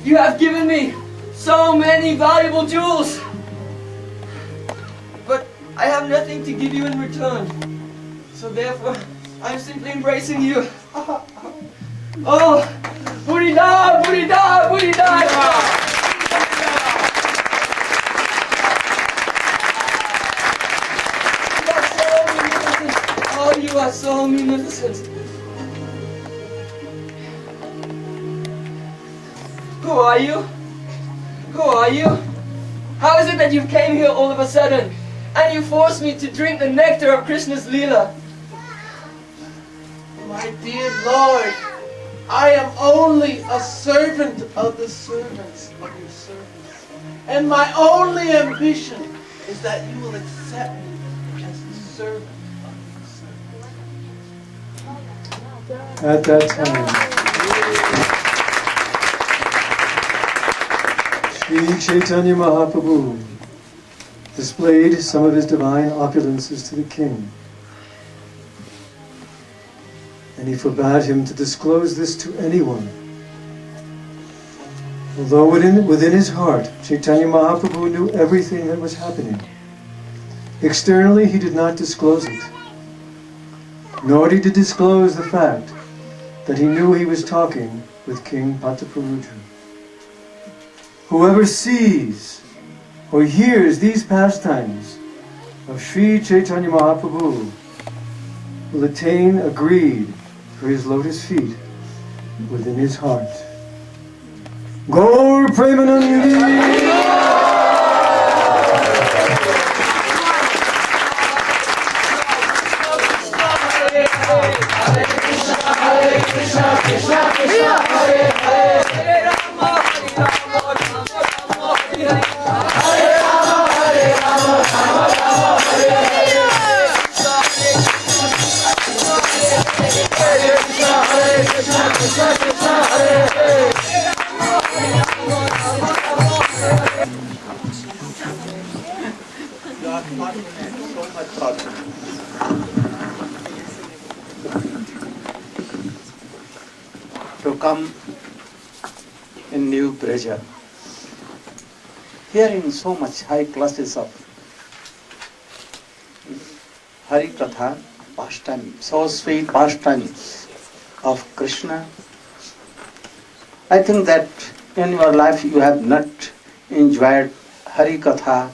[SPEAKER 10] You have given me so many valuable jewels, but I have nothing to give you in return. So therefore, I'm simply embracing you. Oh, Burida, Burida, Burida! You are so magnificent. Who are you? Who are you? How is it that you came here all of a sudden and you forced me to drink the nectar of Krishna's Leela?
[SPEAKER 8] My dear Lord, I am only a servant of the servants of your servants. And my only ambition is that you will accept me as the servant.
[SPEAKER 7] At that time, Sri Chaitanya Mahaprabhu displayed some of his divine opulences to the king, and he forbade him to disclose this to anyone. Although within his heart, Chaitanya Mahaprabhu knew everything that was happening. Externally, he did not disclose it. Nor did he disclose the fact that he knew he was talking with King Patapuruja. Whoever sees or hears these pastimes of Sri Chaitanya Mahaprabhu will attain a greed for his lotus feet within his heart. Gaur Premanandi!
[SPEAKER 1] To come in new pressure, hearing so much high classes of Hari Katha pastime, so sweet pastimes of Krishna. I think that in your life you have not enjoyed Hari Katha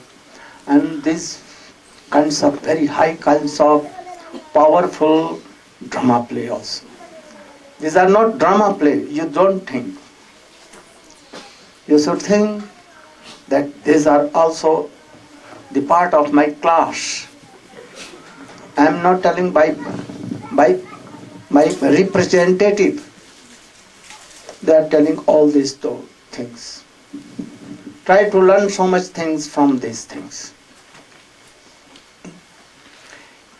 [SPEAKER 1] and these kinds of very high kinds of powerful drama play also. These are not drama play, you don't think. You should think that these are also the part of my class. I am not telling by my representative. They are telling all these things. Try to learn so much things from these things.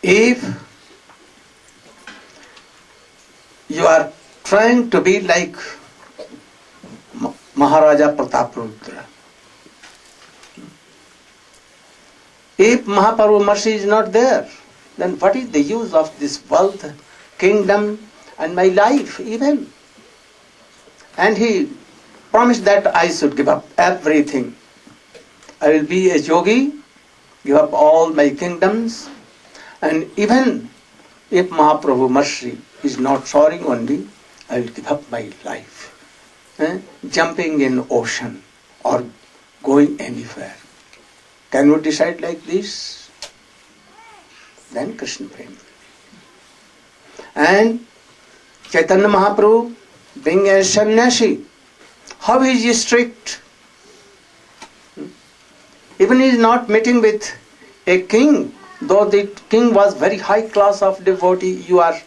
[SPEAKER 1] If you are trying to be like Maharaja Prataparudra, if Mahaprabhu mercy is not there, then what is the use of this wealth, kingdom, and my life even? And he promised that I should give up everything. I will be a yogi, give up all my kingdoms, and even if Mahaprabhu Mercy is not soaring only, I will give up my life. Jumping in ocean or going anywhere. Can you decide like this? Then Krishna Prem. And Chaitanya Mahaprabhu, being a sannyasi, how is he strict? Even he is not meeting with a king, though the king was very high class of devotee, you are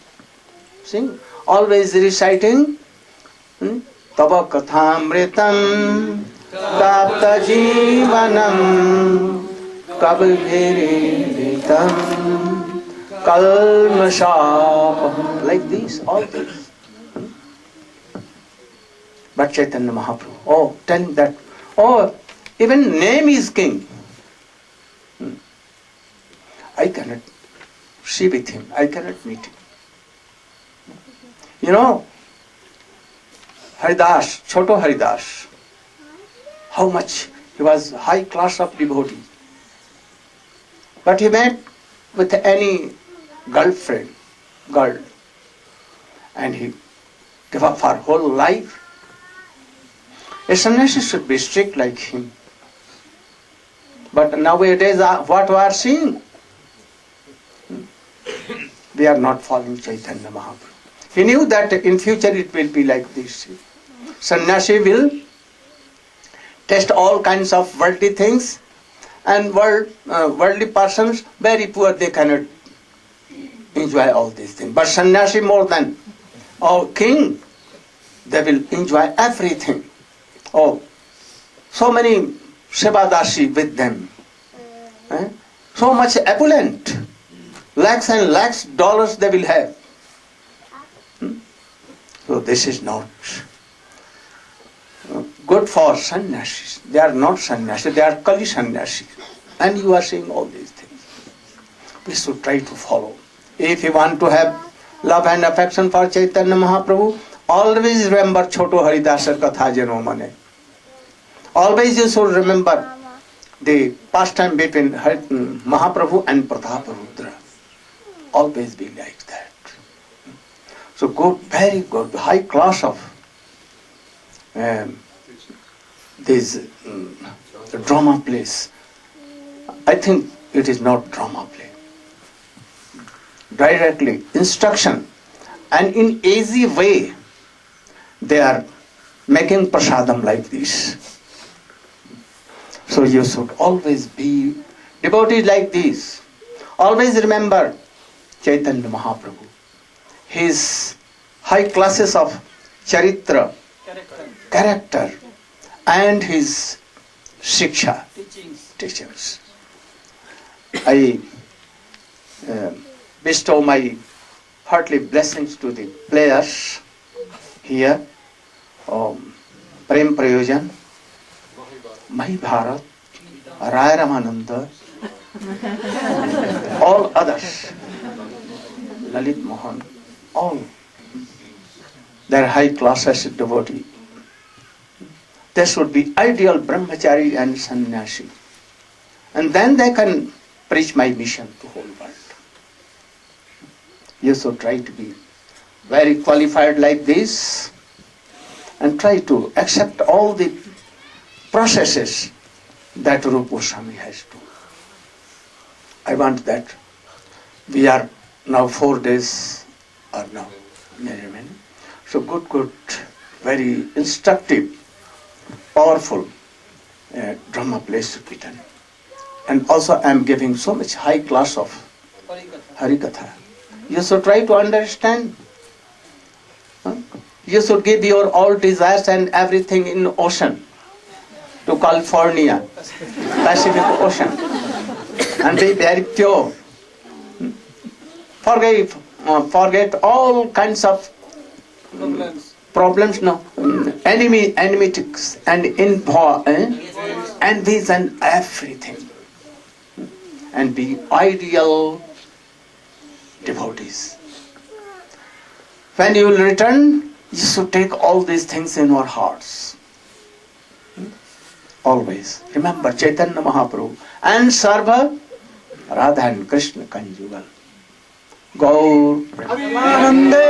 [SPEAKER 1] seeing, always reciting Tava Kathamritam Tapta Jivanam Kabhiritam Kalmashapam, like this, all this. But Chaitanya Mahaprabhu, oh, telling that, oh, even name is king. I cannot see with him, I cannot meet him. You know, Haridas, Choto Haridas, how much he was high class of devotee. But he met with any girlfriend, girl, and he gave up for whole life. A sannyasi should be strict like him. But nowadays, what we are seeing, we are not following Chaitanya Mahaprabhu. He knew that in future it will be like this. Sannyasi will test all kinds of worldly things, and worldly persons, very poor, they cannot enjoy all these things. But sannyasi more than king, they will enjoy everything. Oh, so many Sevadasi with them. So much opulent. Lakhs and lakhs dollars they will have. So this is not good for sannyasis. They are not sannyasis, they are Kali sannyasis. And you are saying all these things. We should try to follow. If you want to have love and affection for Chaitanya Mahaprabhu, always remember Choto Haridasar Katha Jano Mane. Always you should remember the pastime between Mahaprabhu and Prataparudra. Always be like that. So good, very good, high class of this drama plays. I think it is not drama play. Directly, instruction, and in easy way, they are making prasadam like this. So you should always be devotees like this. Always remember Chaitanya Mahaprabhu. His high classes of charitra, character, and his shiksha, teachings. I bestow my heartily blessings to the players here. Prem Prayojan, Mahi Bharat, Rai Ramananda, all others, Lalit Mohan, all, their high classes devotee. They should be ideal brahmachari and sannyasi. And then they can preach my mission to whole world. You should try to be very qualified like this and try to accept all the processes that Rupa Goswami has to. I want that. We are now 4 days or now, so good, very instructive, powerful drama plays to be done. And also I am giving so much high class of Harikatha. You should try to understand. You should give your all desires and everything in ocean to California, Pacific Ocean, and be very pure. Forget all kinds of problems, no, enmitics and envies and everything, and be ideal devotees. When you will return, you should take all these things in your hearts. Always remember Chaitanya Mahaprabhu and Sarva Radha and Krishna conjugal. Gaur Premanande.